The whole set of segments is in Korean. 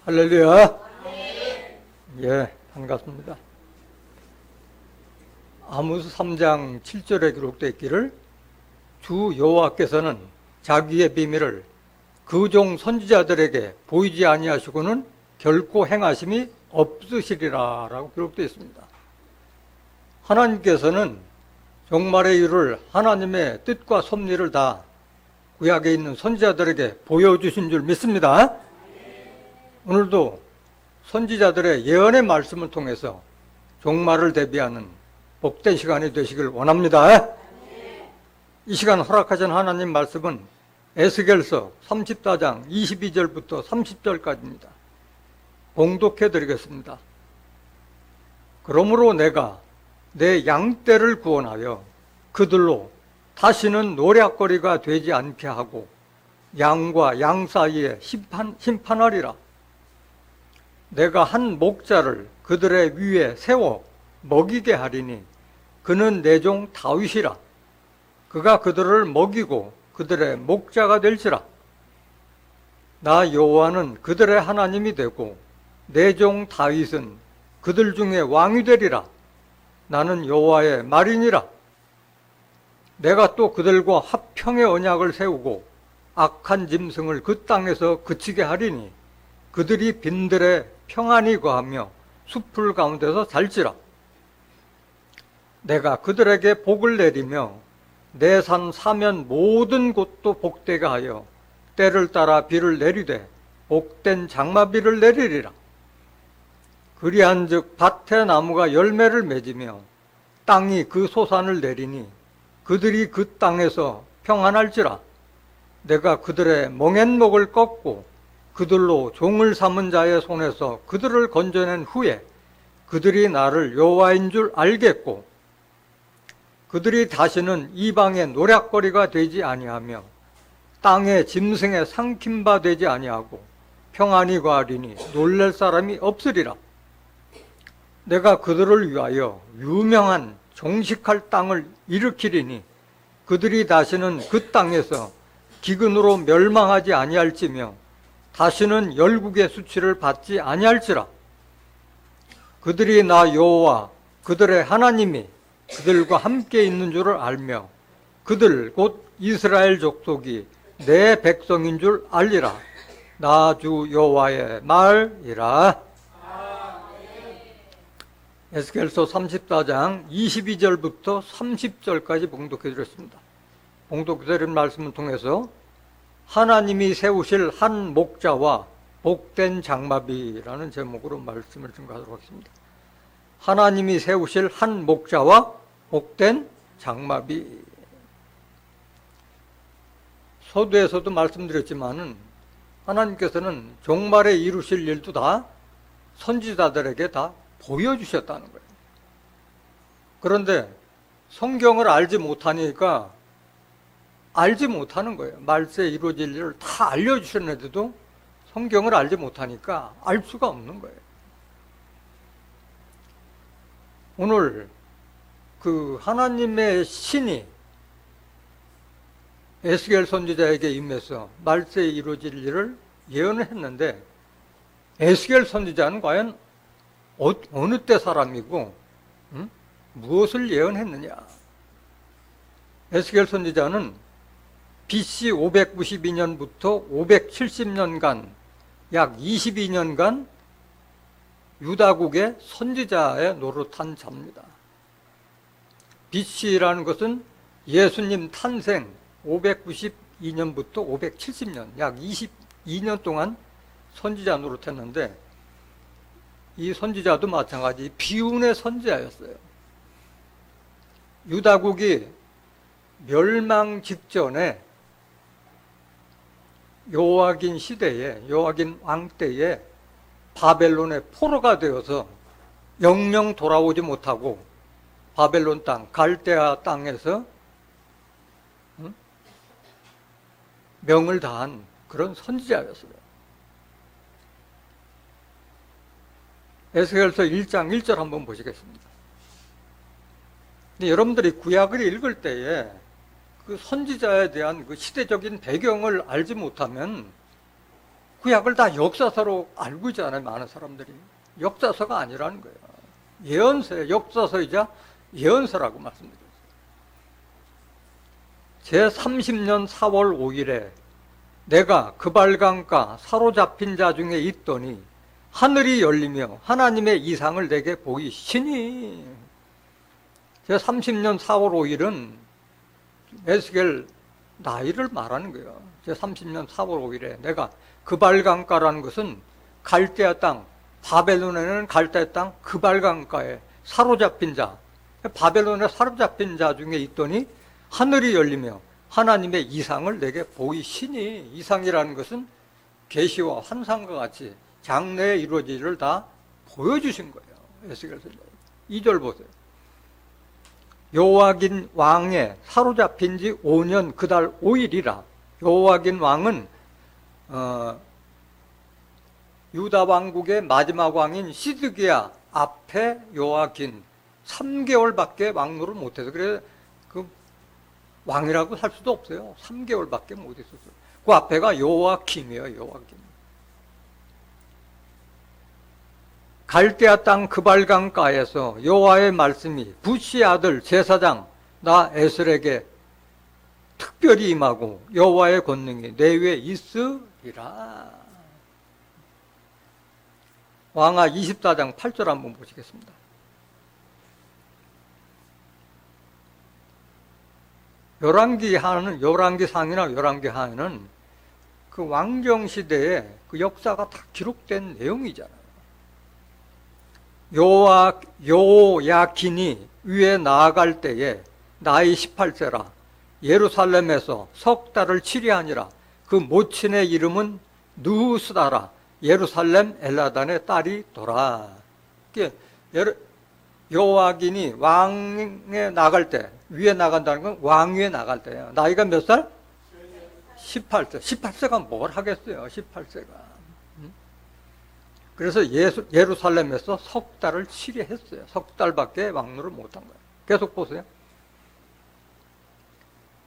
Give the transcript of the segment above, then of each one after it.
할렐루야. 예, 반갑습니다. 아모스 3장 7절에 기록되어 있기를 주 여호와께서는 자기의 비밀을 그 종 선지자들에게 보이지 아니하시고는 결코 행하심이 없으시리라 라고 기록되어 있습니다. 하나님께서는 종말의 이유를 하나님의 뜻과 섭리를 다 구약에 있는 선지자들에게 보여주신 줄 믿습니다. 오늘도 선지자들의 예언의 말씀을 통해서 종말을 대비하는 복된 시간이 되시길 원합니다. 이 시간 허락하신 하나님 말씀은 에스겔서 34장 22절부터 30절까지입니다. 봉독해 드리겠습니다. 그러므로 내가 내 양떼를 구원하여 그들로 다시는 노략거리가 되지 않게 하고 양과 양 사이에 심판하리라. 내가 한 목자를 그들의 위에 세워 먹이게 하리니 그는 내 종 다윗이라. 그가 그들을 먹이고 그들의 목자가 될지라. 나 여호와는 그들의 하나님이 되고 내 종 다윗은 그들 중에 왕이 되리라. 나는 여호와의 말이니라. 내가 또 그들과 화평의 언약을 세우고 악한 짐승을 그 땅에서 그치게 하리니 그들이 빈들에 평안히 거하며 숲풀 가운데서 살지라. 내가 그들에게 복을 내리며 내 산 사면 모든 곳도 복되게 하여 때를 따라 비를 내리되 복된 장마비를 내리리라. 그리한즉 밭의 나무가 열매를 맺으며 땅이 그 소산을 내리니 그들이 그 땅에서 평안할지라. 내가 그들의 멍에목을 꺾고 그들로 종을 삼은 자의 손에서 그들을 건져낸 후에 그들이 나를 여호와인 줄 알겠고 그들이 다시는 이방의 노략거리가 되지 아니하며 땅의 짐승에 삼킴바 되지 아니하고 평안히 거하리니 놀랄 사람이 없으리라. 내가 그들을 위하여 유명한 종식할 땅을 일으키리니 그들이 다시는 그 땅에서 기근으로 멸망하지 아니할지며 다시는 열국의 수치를 받지 아니할지라. 그들이 나 여호와 그들의 하나님이 그들과 함께 있는 줄을 알며 그들 곧 이스라엘 족속이 내 백성인 줄 알리라. 나 주 여호와의 말이라. 에스겔서 34장 22절부터 30절까지 봉독해 드렸습니다. 봉독해 드린 말씀을 통해서 하나님이 세우실 한 목자와 복된 장마비라는 제목으로 말씀을 증거하도록 하겠습니다. 하나님이 세우실 한 목자와 복된 장마비. 서두에서도 말씀드렸지만은 하나님께서는 종말에 이루실 일도 다 선지자들에게 다 보여주셨다는 거예요. 그런데 성경을 알지 못하니까 알지 못하는 거예요. 말세에 이루어질 일을 다 알려주셨는데도 성경을 알지 못하니까 알 수가 없는 거예요. 오늘 그 하나님의 신이 에스겔 선지자에게 임해서 말세에 이루어질 일을 예언을 했는데 에스겔 선지자는 과연 어느 때 사람이고 무엇을 예언했느냐. 에스겔 선지자는 BC 592년부터 570년간 약 22년간 유다국의 선지자에 노릇한 자입니다. BC라는 것은 예수님 탄생 592년부터 570년 약 22년 동안 선지자 노릇했는데 이 선지자도 마찬가지 비운의 선지자였어요. 유다국이 멸망 직전에 요아긴 시대에 요아긴 왕 때에 바벨론의 포로가 되어서 영영 돌아오지 못하고 바벨론 땅 갈대아 땅에서 명을 다한 그런 선지자였어요. 에스겔서 1장 1절 한번 보시겠습니다. 근데 여러분들이 구약을 읽을 때에 그 선지자에 대한 그 시대적인 배경을 알지 못하면 구약을 다 역사서로 알고 있잖아요, 많은 사람들이. 역사서가 아니라는 거예요. 예언서예요. 역사서이자 예언서라고 말씀드렸어요. 제30년 4월 5일에 내가 그발강가 사로잡힌 자 중에 있더니 하늘이 열리며 하나님의 이상을 내게 보이시니. 제30년 4월 5일은 에스겔 나이를 말하는 거예요. 제30년 4월 5일에 내가 그발강가라는 것은 갈대아 땅, 바벨론에는 갈대아 땅 그발강가에 사로잡힌 자, 바벨론에 사로잡힌 자 중에 있더니 하늘이 열리며 하나님의 이상을 내게 보이시니. 이상이라는 것은 계시와 환상과 같이 장래에 이루어질 일을 다 보여주신 거예요. 에스겔 선지자 2절 보세요. 요아긴 왕에 사로잡힌 지 5년 그달 5일이라. 요아긴 왕은 유다 왕국의 마지막 왕인 시드기야 앞에 요아긴 3개월밖에 왕노를 못해서 그래 그 왕이라고 할 수도 없어요. 3개월밖에 못했었어요. 그 앞에가 요아김이에요. 요아김. 갈대아 땅 그발강가에서 여호와의 말씀이 부시 아들 제사장 나 에스겔에게 특별히 임하고 여호와의 권능이 내 위에 있으리라. 왕하 24장 8절 한번 보시겠습니다. 열왕기상이나 열왕기하에는 그 왕정 시대의 그 역사가 다 기록된 내용이잖아요. 요야긴이 위에 나아갈 때에 나이 18세라 예루살렘에서 석 달을 치리하니라. 그 모친의 이름은 누스다라. 예루살렘 엘라단의 딸이더라. 요아긴이 왕에 나갈 때, 위에 나간다는 건 왕위에 나갈 때예요. 나이가 몇 살? 18세. 18세가 뭘 하겠어요, 18세가. 그래서 예루살렘에서 석 달을 치리했어요. 석 달밖에 왕노를 못한 거예요. 계속 보세요.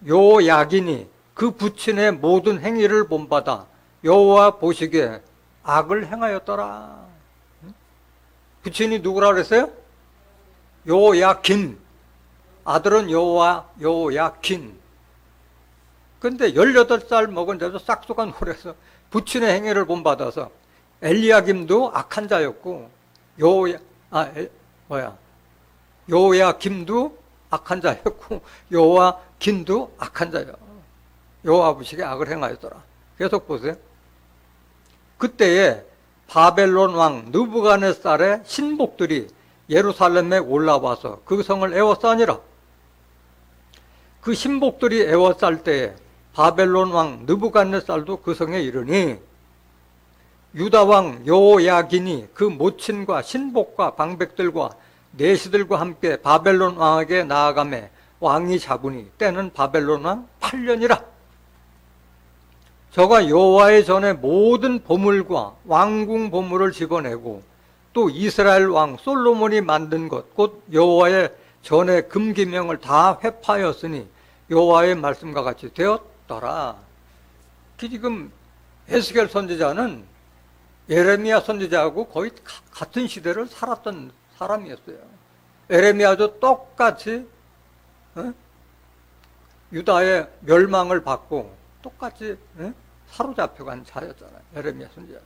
요야긴이 그 부친의 모든 행위를 본받아 여호와 보시기에 악을 행하였더라. 부친이 누구라 그랬어요? 요야긴. 아들은 요야긴. 근데 18살 먹은 자도 싹둑한 홀에서 부친의 행위를 본받아서 엘리야김도 악한 자였고 요야김도 악한 자였고 요아긴도 악한 자예요. 여호와 보시기에 악을 행하였더라. 계속 보세요. 그때에 바벨론 왕 느부갓네살의 신복들이 예루살렘에 올라와서 그 성을 에워싸니라. 그 신복들이 에워쌀 때에 바벨론 왕 느부갓네살도 그 성에 이르니 유다 왕 요야긴이 그 모친과 신복과 방백들과 내시들과 함께 바벨론 왕에게 나아가매 왕이 잡으니 때는 바벨론 왕 8년이라. 저가 여호와의 전에 모든 보물과 왕궁 보물을 집어내고 또 이스라엘 왕 솔로몬이 만든 것 곧 여호와의 전의 금기명을 다 회파하였으니 여호와의 말씀과 같이 되었더라. 지금 에스겔 선지자는 예레미야 선지자하고 거의 같은 시대를 살았던 사람이었어요. 예레미야도 똑같이 유다의 멸망을 받고 똑같이 사로잡혀간 자였잖아요. 예레미야 선지자도.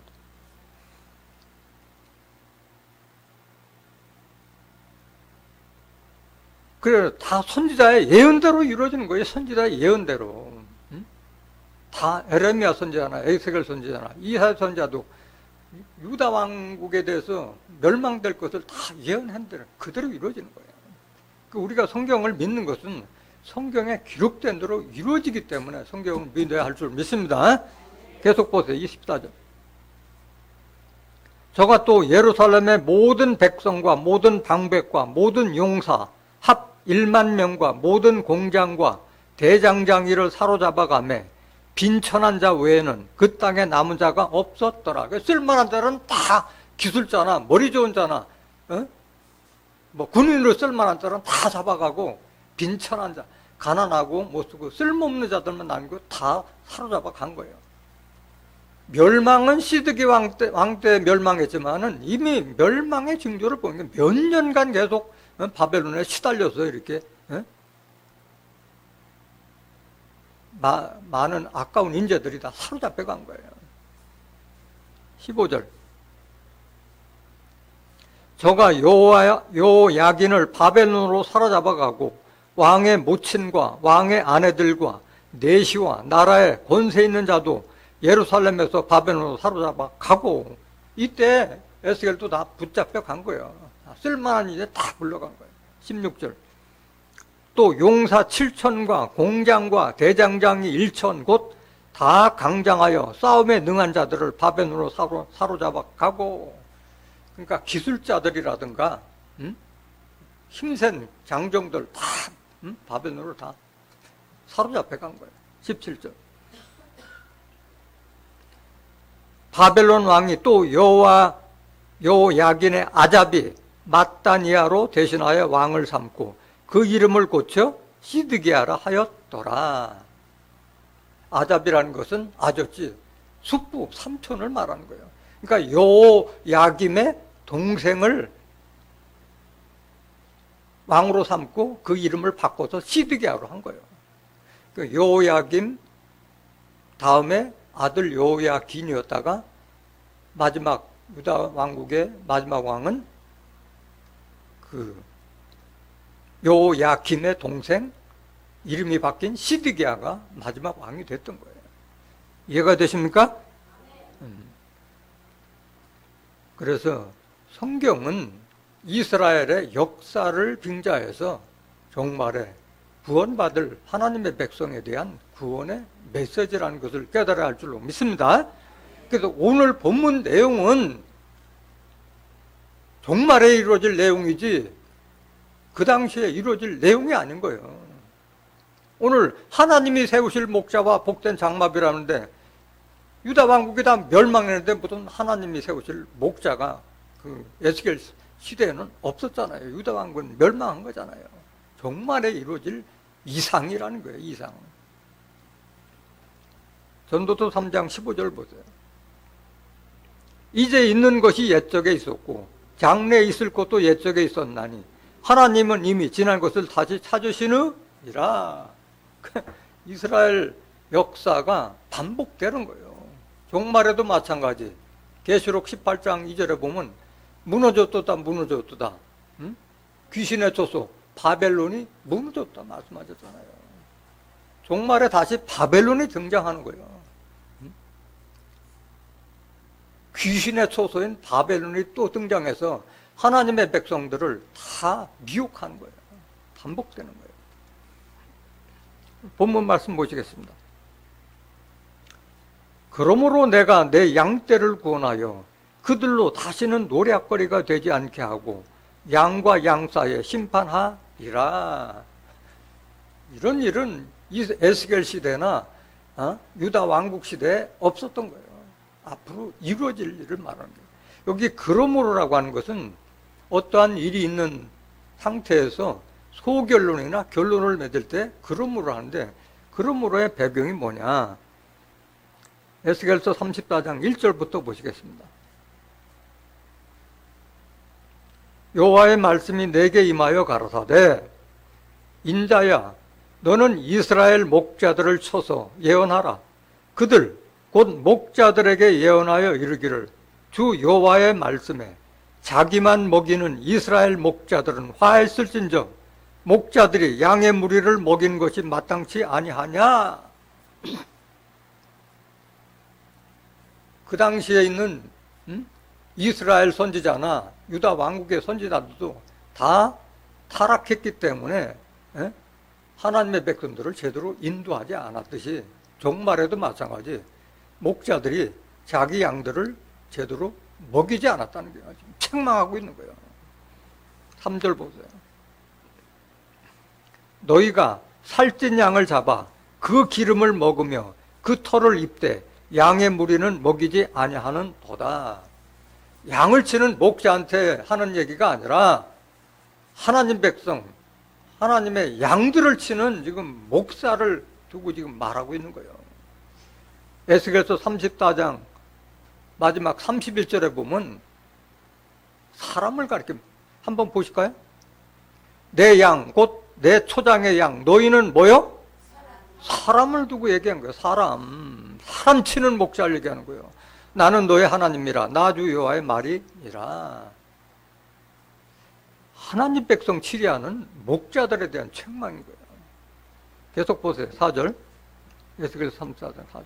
그래 다 선지자의 예언대로 이루어지는 거예요. 선지자의 예언대로. 다 예레미야 선지자나 에스겔 선지자나 이사야 선지자도 유다 왕국에 대해서 멸망될 것을 다 예언한 대로 그대로 이루어지는 거예요. 우리가 성경을 믿는 것은 성경에 기록된 대로 이루어지기 때문에 성경을 믿어야 할 줄 믿습니다. 계속 보세요. 24절. 저가 또 예루살렘의 모든 백성과 모든 방백과 모든 용사 합 1만 명과 모든 공장과 대장장이를 사로잡아가매 빈천한 자 외에는 그 땅에 남은 자가 없었더라. 쓸만한 자는 다 기술자나 머리 좋은 자나 뭐 군인으로 쓸만한 자는 다 잡아가고 빈천한 자, 가난하고 못쓰고 쓸모없는 자들만 남기고 다 사로잡아 간 거예요. 멸망은 시드기 왕 때 멸망했지만은 이미 멸망의 징조를 보니까 몇 년간 계속 바벨론에 시달려서 이렇게 많은 아까운 인재들이 다 사로잡혀 간 거예요. 15절. 저가 요야긴을 바벨론으로 사로잡아가고 왕의 모친과 왕의 아내들과 내시와 나라에 권세 있는 자도 예루살렘에서 바벨론으로 사로잡아 가고, 이때 에스겔도 다 붙잡혀 간 거예요. 쓸만한 이제 다 불러간 거예요. 16절. 또 용사 7천과 공장과 대장장이 1천 곧 다 강장하여 싸움에 능한 자들을 바벨론으로 사로잡아 가고, 그러니까 기술자들이라든가 힘센 장정들 다 바벨론으로 다 사로잡혀 간 거예요. 17절. 바벨론 왕이 또 요야긴의 아잡이 마따니아로 대신하여 왕을 삼고 그 이름을 고쳐 시드기야라 하였더라. 아잡이라는 것은 아저씨, 숙부, 삼촌을 말하는 거예요. 그러니까 요야김의 동생을 왕으로 삼고 그 이름을 바꿔서 시드기야로 한 거예요. 요야김 다음에 아들 요야긴이었다가 마지막 유다 왕국의 마지막 왕은 그 요야김의 동생, 이름이 바뀐 시드기야가 마지막 왕이 됐던 거예요. 이해가 되십니까? 그래서 성경은 이스라엘의 역사를 빙자해서 종말에 구원받을 하나님의 백성에 대한 구원의 메시지라는 것을 깨달아야 할 줄로 믿습니다. 그래서 오늘 본문 내용은 종말에 이루어질 내용이지 그 당시에 이루어질 내용이 아닌 거예요. 오늘 하나님이 세우실 목자와 복된 장막이라는데 유다 왕국이 다 멸망했는데 무슨 하나님이 세우실 목자가 그 에스겔 시대에는 없었잖아요. 유다 왕국은 멸망한 거잖아요. 종말에 이루어질 이상이라는 거예요. 이상. 전도서 3장 15절 보세요. 이제 있는 것이 옛적에 있었고 장래에 있을 것도 옛적에 있었나니 하나님은 이미 지난 것을 다시 찾으시느니라. 이스라엘 역사가 반복되는 거예요. 종말에도 마찬가지. 계시록 18장 2절에 보면 무너졌다 무너졌다. 귀신의 조소 바벨론이 무너졌다 말씀하셨잖아요. 종말에 다시 바벨론이 등장하는 거예요. 귀신의 초소인 바벨론이 또 등장해서 하나님의 백성들을 다 미혹하는 거예요. 반복되는 거예요. 본문 말씀 보시겠습니다. 그러므로 내가 내 양떼를 구원하여 그들로 다시는 노략거리가 되지 않게 하고 양과 양 사이에 심판하리라. 이런 일은 에스겔 시대나 유다 왕국 시대에 없었던 거예요. 앞으로 이루어질 일을 말하는 거예요. 여기 그러므로라고 하는 것은 어떠한 일이 있는 상태에서 소결론이나 결론을 맺을 때 그러므로 하는데, 그러므로의 배경이 뭐냐? 에스겔서 34장 1절부터 보시겠습니다. 여호와의 말씀이 내게 임하여 가라사대 인자야 너는 이스라엘 목자들을 쳐서 예언하라. 그들 곧 목자들에게 예언하여 이르기를 주 여호와의 말씀에 자기만 먹이는 이스라엘 목자들은 화했을진저 목자들이 양의 무리를 먹인 것이 마땅치 아니하냐. 그 당시에 있는 이스라엘 선지자나 유다 왕국의 선지자들도 다 타락했기 때문에 하나님의 백성들을 제대로 인도하지 않았듯이 종말에도 마찬가지 목자들이 자기 양들을 제대로 먹이지 않았다는 게 지금 책망하고 있는 거예요. 3절 보세요. 너희가 살찐 양을 잡아 그 기름을 먹으며 그 털을 입되 양의 무리는 먹이지 아니하는 도다. 양을 치는 목자한테 하는 얘기가 아니라 하나님 백성, 하나님의 양들을 치는 지금 목사를 두고 지금 말하고 있는 거예요. 에스겔서 34장 마지막 31절에 보면 사람을 가리킵니다. 한번 보실까요? 내 양, 곧 내 초장의 양, 너희는 뭐요? 사람을 두고 얘기한 거예요. 사람 치는 목자를 얘기하는 거예요. 나는 너의 하나님이라, 나 주 여호와의 말이니라. 하나님 백성 치리하는 목자들에 대한 책망인 거예요. 계속 보세요. 4절. 에스겔 3, 4절, 4절.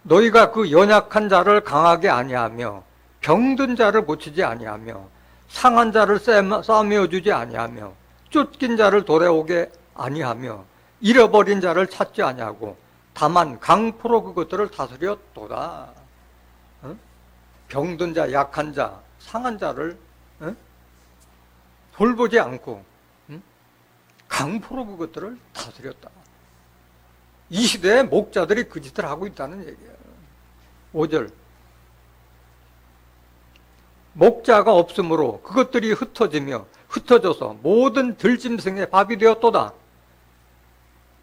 너희가 그 연약한 자를 강하게 아니하며 병든 자를 고치지 아니하며 상한 자를 싸매어 주지 아니하며 쫓긴 자를 돌아오게 아니하며 잃어버린 자를 찾지 아니하고 다만 강포로 그것들을 다스렸도다. 병든 자, 약한 자, 상한 자를 돌보지 않고 강포로 그것들을 다스렸다. 이 시대에 목자들이 그 짓을 하고 있다는 얘기예요. 5절. 목자가 없으므로 그것들이 흩어져서 모든 들짐승의 밥이 되었도다.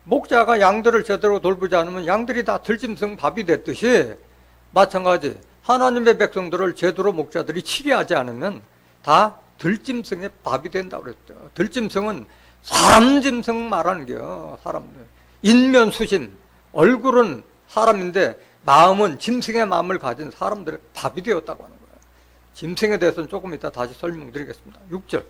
목자가 양들을 제대로 돌보지 않으면 양들이 다 들짐승 밥이 됐듯이 마찬가지 하나님의 백성들을 제대로 목자들이 치리하지 않으면 다 들짐승의 밥이 된다고 그랬죠. 들짐승은 사람 짐승 말하는 게요. 사람들. 인면수신, 얼굴은 사람인데 마음은 짐승의 마음을 가진 사람들의 밥이 되었다고 하는 거예요. 짐승에 대해서는 조금 이따 다시 설명드리겠습니다. 6절.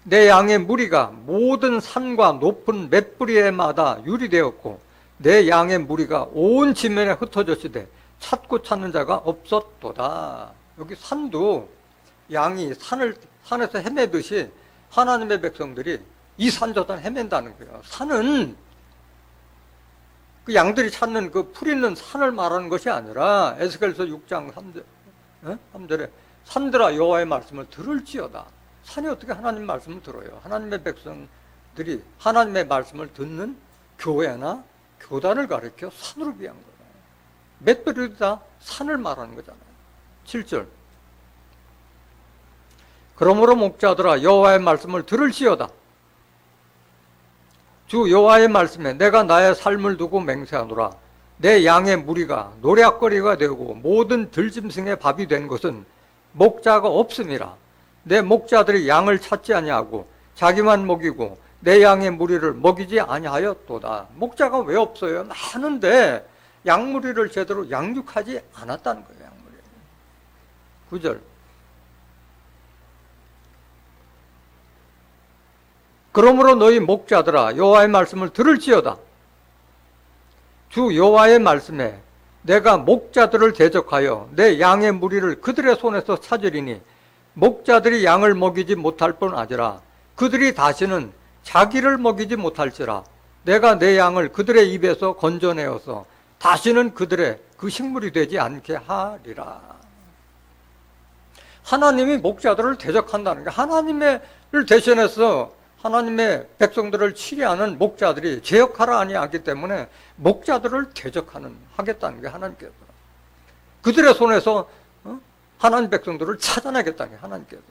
내 양의 무리가 모든 산과 높은 맷뿌리에마다 유리되었고 내 양의 무리가 온 지면에 흩어졌으되 찾고 찾는 자가 없었도다. 여기 산도 양이 산에서 헤매듯이 하나님의 백성들이 이 산 저 산 헤맨다는 거예요. 산은 그 양들이 찾는 그 풀 있는 산을 말하는 것이 아니라 에스겔서 6장 3절에 산들아 여호와의 말씀을 들을지어다. 산이 어떻게 하나님 말씀을 들어요? 하나님의 백성들이 하나님의 말씀을 듣는 교회나 교단을 가리켜 산으로 비한 거예요. 맷뿌리다 산을 말하는 거잖아요. 7절. 그러므로 목자들아 여호와의 말씀을 들을지어다. 주 여호와의 말씀에 내가 나의 삶을 두고 맹세하노라. 내 양의 무리가 노략거리가 되고 모든 들짐승의 밥이 된 것은 목자가 없음이라. 내 목자들이 양을 찾지 아니하고 자기만 먹이고 내 양의 무리를 먹이지 아니하였도다. 목자가 왜 없어요? 많은데 양무리를 제대로 양육하지 않았다는 거예요. 양무리. 9절. 그러므로 너희 목자들아 여호와의 말씀을 들을지어다. 주 여호와의 말씀에 내가 목자들을 대적하여 내 양의 무리를 그들의 손에서 찾으리니 목자들이 양을 먹이지 못할 뿐 아니라 그들이 다시는 자기를 먹이지 못할지라. 내가 내 양을 그들의 입에서 건져내어서 다시는 그들의 그 식물이 되지 않게 하리라. 하나님이 목자들을 대적한다는 게 하나님을 대신해서 하나님의 백성들을 치리하는 목자들이 제 역할을 아니하기 때문에 목자들을 하겠다는 게 하나님께서 그들의 손에서 하나님 백성들을 찾아내겠다는 게 하나님께서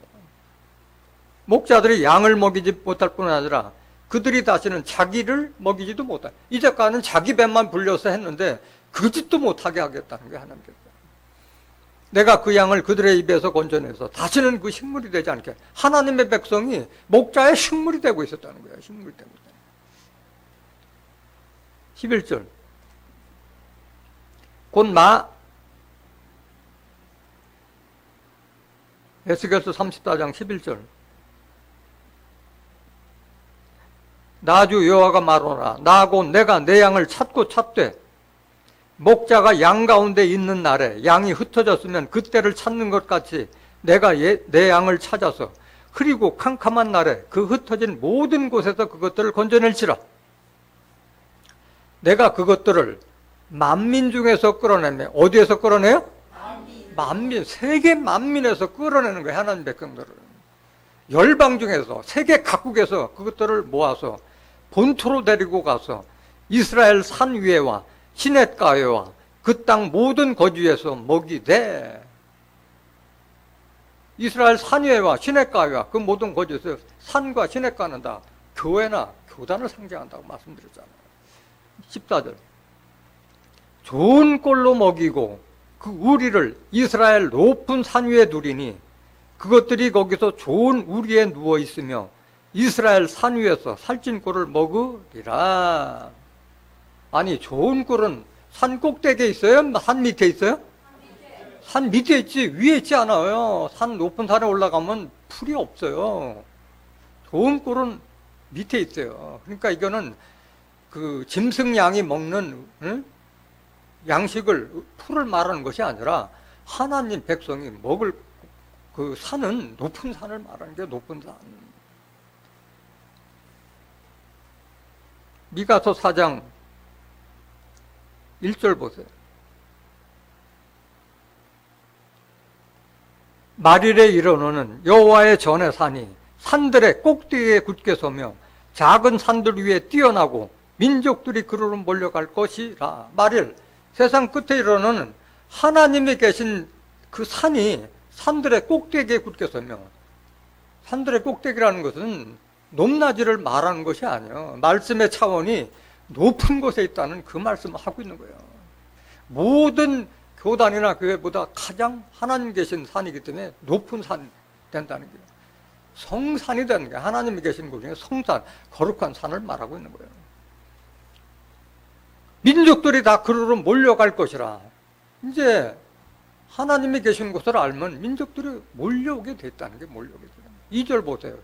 목자들이 양을 먹이지 못할 뿐 아니라 그들이 다시는 자기를 먹이지도 못할 이제까지는 자기 배만 불려서 했는데 그 짓도 못하게 하겠다는 게 하나님께서 내가 그 양을 그들의 입에서 건져내서 다시는 그 식물이 되지 않게 하나님의 백성이 목자의 식물이 되고 있었다는 거예요. 식물이 되고 있다는 거예요. 11절 곧 에스겔서 34장 11절 나 주 여호와가 말하노라 나 곧 내가 내 양을 찾고 찾되 목자가 양 가운데 있는 날에 양이 흩어졌으면 그때를 찾는 것 같이 내가 내 양을 찾아서 흐리고 캄캄한 날에 그 흩어진 모든 곳에서 그것들을 건져낼지라. 내가 그것들을 만민 중에서 끌어내며 어디에서 끌어내요? 만민, 세계 만민에서 끌어내는 거예요. 하나님 백성들을. 열방 중에서 세계 각국에서 그것들을 모아서 본토로 데리고 가서 이스라엘 산 위에와 시냇가에와 그 땅 모든 거주에서 먹이되 이스라엘 산 위에와 시냇가에와 그 모든 거주에서 산과 시냇가는 다 교회나 교단을 상징한다고 말씀드렸잖아요. 14절. 좋은 꼴로 먹이고 그 우리를 이스라엘 높은 산 위에 두리니 그것들이 거기서 좋은 우리에 누워 있으며 이스라엘 산 위에서 살찐 꼴을 먹으리라. 아니, 좋은 꼴은 산 꼭대기에 있어요? 산 밑에 있어요? 산 밑에 있지 위에 있지 않아요. 산 높은 산에 올라가면 풀이 없어요. 좋은 꼴은 밑에 있어요. 그러니까 이거는 그 짐승양이 먹는 양식을 풀을 말하는 것이 아니라 하나님 백성이 먹을 그 산은 높은 산을 말하는 게 높은 산. 미가서 4장 1절 보세요. 말일에 이르노는 여호와의 전의 산이 산들의 꼭대기에 굳게 서며 작은 산들 위에 뛰어나고 민족들이 그로로 몰려갈 것이라. 말일, 세상 끝에 이르노는 하나님이 계신 그 산이 산들의 꼭대기에 굳게 서며, 산들의 꼭대기라는 것은 높낮이를 말하는 것이 아니에요. 말씀의 차원이 높은 곳에 있다는 그 말씀을 하고 있는 거예요. 모든 교단이나 교회보다 가장 하나님 계신 산이기 때문에 높은 산 된다는 거예요. 성산이 되는 거예요. 하나님이 계신 곳 중에 성산, 거룩한 산을 말하고 있는 거예요. 민족들이 다 그리로 몰려갈 것이라. 이제 하나님이 계신 곳을 알면 민족들이 몰려오게 됐다는 게 몰려오게 돼요. 2절 보세요.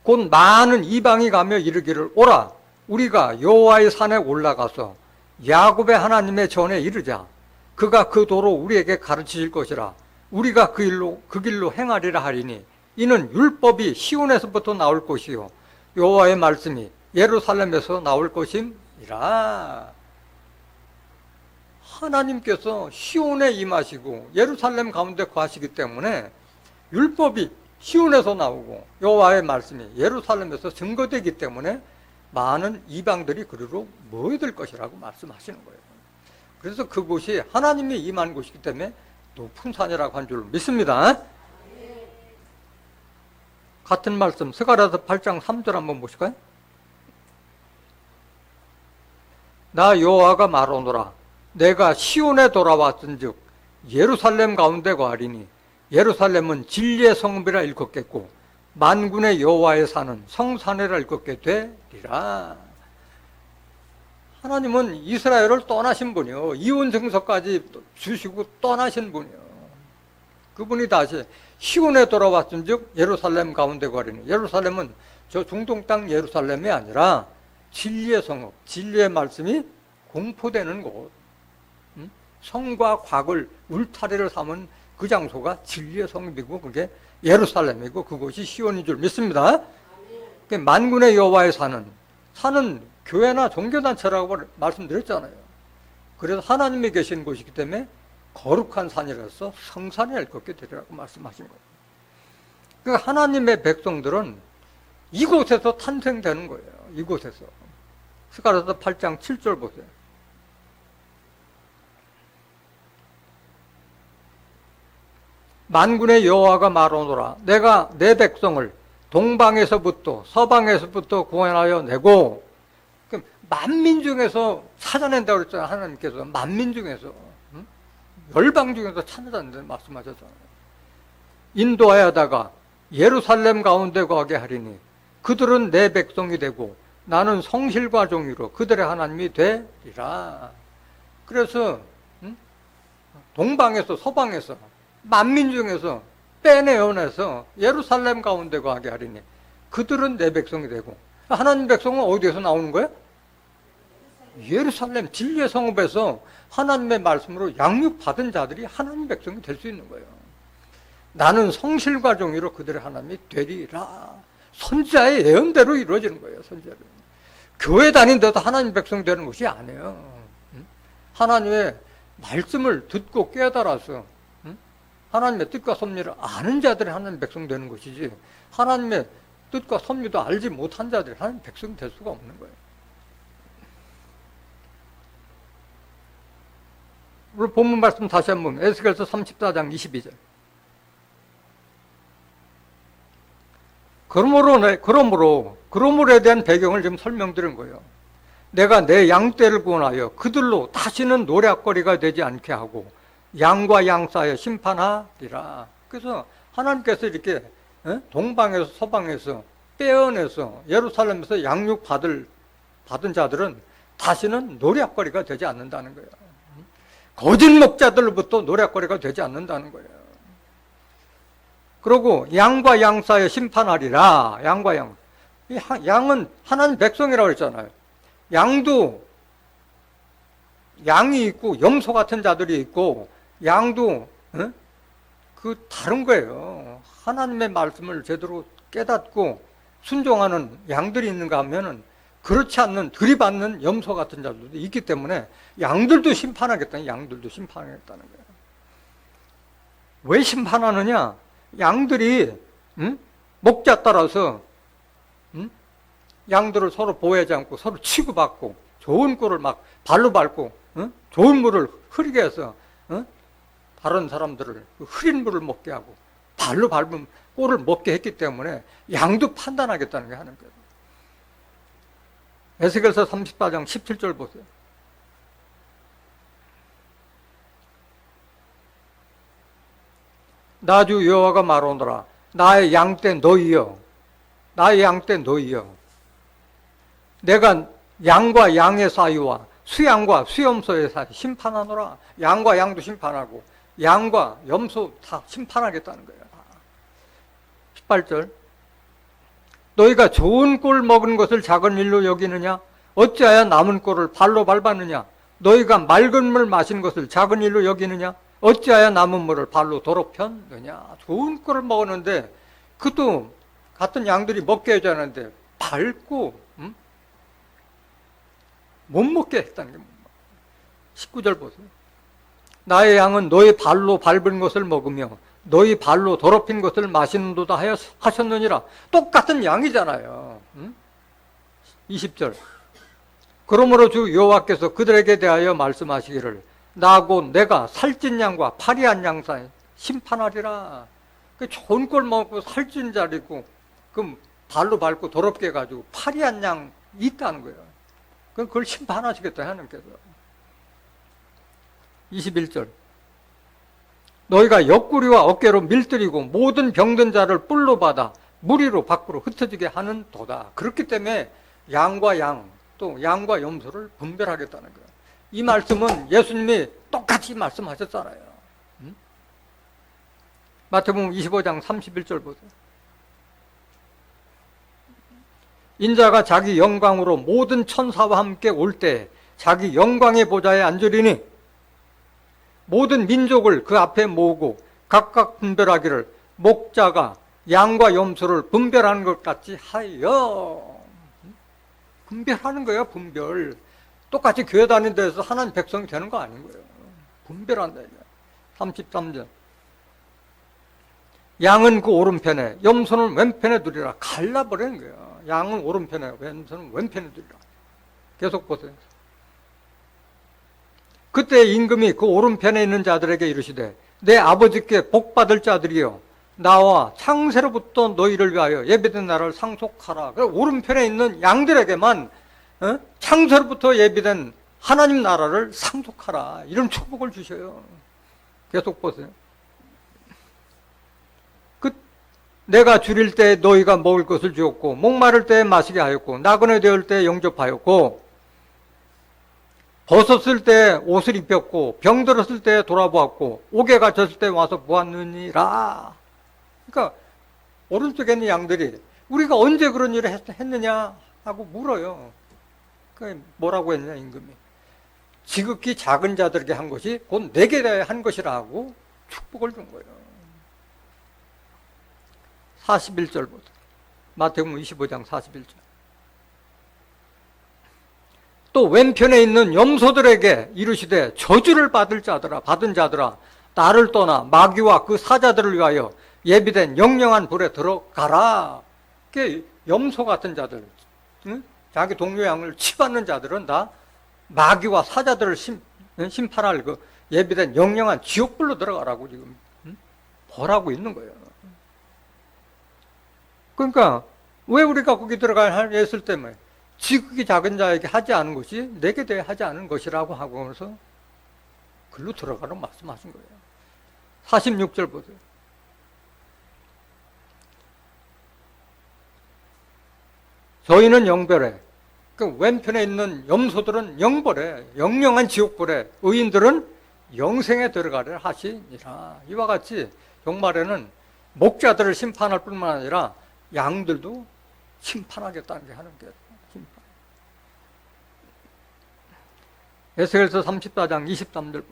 곧 많은 이방이 가며 이르기를 오라 우리가 여호와의 산에 올라가서 야곱의 하나님의 전에 이르자. 그가 그 도로 우리에게 가르치실 것이라. 우리가 그 길로 행하리라 하리니 이는 율법이 시온에서부터 나올 것이요 여호와의 말씀이 예루살렘에서 나올 것임이라. 하나님께서 시온에 임하시고 예루살렘 가운데 거하시기 때문에 율법이 시온에서 나오고 여호와의 말씀이 예루살렘에서 증거되기 때문에 많은 이방들이 그리로 모여들 것이라고 말씀하시는 거예요. 그래서 그곳이 하나님이 임한 곳이기 때문에 높은 산이라고 한 줄 믿습니다. 같은 말씀 스가랴서 8장 3절 한번 보실까요? 나 여호와가 말하노라 내가 시온에 돌아왔은즉 예루살렘 가운데 거하리니 예루살렘은 진리의 성읍이라 일컫겠고 만군의 여호와의 산은 성산이라 일컫게 되리라. 하나님은 이스라엘을 떠나신 분이요 이혼 증서까지 주시고 떠나신 분이요. 그분이 다시 시온에 돌아왔은즉 예루살렘 가운데 거하리니 예루살렘은 저 중동 땅 예루살렘이 아니라 진리의 성읍, 진리의 말씀이 공포되는 곳, 성과 곽을 울타리를 삼은 그 장소가 진리의 성읍이고 그게 예루살렘이고 그곳이 시온인 줄 믿습니다. 만군의 여호와의 산은 교회나 종교단체라고 말씀드렸잖아요. 그래서 하나님이 계신 곳이기 때문에 거룩한 산이라서 성산이 일컫게 되리라고 말씀하신 거예요. 그러니까 하나님의 백성들은 이곳에서 탄생되는 거예요. 이곳에서. 스가랴서 8장 7절 보세요. 만군의 여호와가 말하노라 내가 내 백성을 동방에서부터 서방에서부터 구원하여 내고, 만민 중에서 찾아낸다고 그랬잖아요. 하나님께서 만민 중에서 열방 중에서 찾아낸다고 말씀하셨잖아요. 인도하여다가 예루살렘 가운데 거하게 하리니 그들은 내 백성이 되고 나는 성실과 정의로 그들의 하나님이 되리라. 그래서 동방에서 서방에서 만민 중에서 빼내어내서 예루살렘 가운데 거하게 하리니 그들은 내 백성이 되고, 하나님 백성은 어디에서 나오는 거예요? 예루살렘 진리의 성읍에서 하나님의 말씀으로 양육받은 자들이 하나님 백성이 될 수 있는 거예요. 나는 성실과 정의로 그들의 하나님이 되리라. 선지자의 예언대로 이루어지는 거예요. 선지자로. 교회 다닌데도 하나님 백성 되는 것이 아니에요. 하나님의 말씀을 듣고 깨달아서 하나님의 뜻과 섭리를 아는 자들이 하나님 백성 되는 것이지, 하나님의 뜻과 섭리도 알지 못한 자들이 하나님 백성이 될 수가 없는 거예요. 오늘 본문 말씀 다시 한번 에스겔서 34장 22절. 그러므로에 대한 배경을 지금 설명드린 거예요. 내가 내 양떼를 구원하여 그들로 다시는 노략거리가 되지 않게 하고 양과 양 사이에 심판하리라. 그래서 하나님께서 이렇게 동방에서 서방에서 빼어내서 예루살렘에서 양육 받은 자들은 다시는 노략거리가 되지 않는다는 거예요. 거짓 목자들로부터 노략거리가 되지 않는다는 거예요. 그리고 양과 양 사이에 심판하리라. 양과 양. 양은 하나님 백성이라고 했잖아요. 양도 양이 있고 염소 같은 자들이 있고 양도 그 다른 거예요. 하나님의 말씀을 제대로 깨닫고 순종하는 양들이 있는가 하면은 그렇지 않는 들이받는 염소 같은 자들도 있기 때문에 양들도 심판하겠다는 거예요. 왜 심판하느냐? 양들이 목자 따라서 양들을 서로 보호하지 않고 서로 치고받고 좋은 꼴을 막 발로 밟고 좋은 물을 흐리게 해서 다른 사람들을 흐린 물을 먹게 하고 발로 밟은 꼴을 먹게 했기 때문에 양도 판단하겠다는 게 하는 거예요. 에스겔서 34장 17절 보세요. 나 주 여호와가 말하노라. 나의 양떼 너희여, 나의 양떼 너희여, 내가 양과 양의 사이와 수양과 수염소의 사이 심판하노라. 양과 양도 심판하고 양과 염소 다 심판하겠다는 거예요. 18절. 너희가 좋은 꼴 먹은 것을 작은 일로 여기느냐? 어찌하여 남은 꼴을 발로 밟았느냐? 너희가 맑은 물 마신 것을 작은 일로 여기느냐? 어찌하여 남은 물을 발로 더럽혔느냐? 좋은 꼴을 먹었는데 그것도 같은 양들이 먹게 해줘야 하는데 밟고 못 먹게 했다는 게 19절 보세요. 나의 양은 너희 발로 밟은 것을 먹으며 너희 발로 더럽힌 것을 마시는도다 하셨느니라. 똑같은 양이잖아요. 20절. 그러므로 주 여호와께서 그들에게 대하여 말씀하시기를 나 곧 내가 살찐 양과 파리한 양 사이 심판하리라. 좋은 꼴 먹고 살찐 자리고 그럼 발로 밟고 더럽게 해가지고 파리한 양이 있다는 거예요. 그걸 심판하시겠다 하나님께서. 21절. 너희가 옆구리와 어깨로 밀들이고 모든 병든 자를 뿔로 받아 무리로 밖으로 흩어지게 하는 도다. 그렇기 때문에 양과 양, 또 양과 염소를 분별하겠다는 거예요. 이 말씀은 예수님이 똑같이 말씀하셨잖아요. 마태복음 25장 31절 보세요. 인자가 자기 영광으로 모든 천사와 함께 올 때 자기 영광의 보좌에 앉으리니 모든 민족을 그 앞에 모으고 각각 분별하기를 목자가 양과 염소를 분별하는 것 같이 하여. 분별하는 거예요. 분별. 똑같이 교회 다니는 데서 하나님 백성이 되는 거 아닌 거예요. 분별한다. 33절. 양은 그 오른편에 염소는 왼편에 두리라. 갈라버리는 거예요. 양은 오른편에 염소는 왼편에 두리라. 계속 보세요. 그때 임금이 그 오른편에 있는 자들에게 이르시되 내 아버지께 복받을 자들이여 나와 창세로부터 너희를 위하여 예비된 나라를 상속하라. 오른편에 있는 양들에게만 창세로부터 예비된 하나님 나라를 상속하라. 이런 축복을 주셔요. 계속 보세요. 내가 줄일 때 너희가 먹을 것을 주었고 목마를 때 마시게 하였고 나그네 되을 때 영접하였고 벗었을 때 옷을 입혔고 병들었을 때 돌아보았고 옥에 갇혔을 때 와서 보았느니라. 그러니까 오른쪽에 있는 양들이 우리가 언제 그런 일을 했느냐 하고 물어요. 그러니까 뭐라고 했느냐 임금이. 지극히 작은 자들에게 한 것이 곧 내게 대해 한 것이라 하고 축복을 준 거예요. 41절부터 마태복음 25장 41절. 또 왼편에 있는 염소들에게 이르시되 저주를 받은 자들아 나를 떠나 마귀와 그 사자들을 위하여 예비된 영영한 불에 들어가라. 그 염소 같은 자들, 자기 동료 양을 치받는 자들은 다 마귀와 사자들을 심판할 그 예비된 영영한 지옥불로 들어가라고 지금 벌하고 있는 거예요. 그러니까 왜 우리가 거기 들어가야 했을 때문에 지극히 작은 자에게 하지 않은 것이 내게 대해 하지 않은 것이라고 하고서 글로 들어가라고 말씀하신 거예요. 46절 보세요. 저희는 영별에, 그 왼편에 있는 염소들은 영벌에, 영영한 지옥벌에, 의인들은 영생에 들어가려 하시니라. 이와 같이 종말에는 목자들을 심판할 뿐만 아니라 양들도 심판하겠다는 게 하는 거예요. 심판. 에스겔서 34장 23절.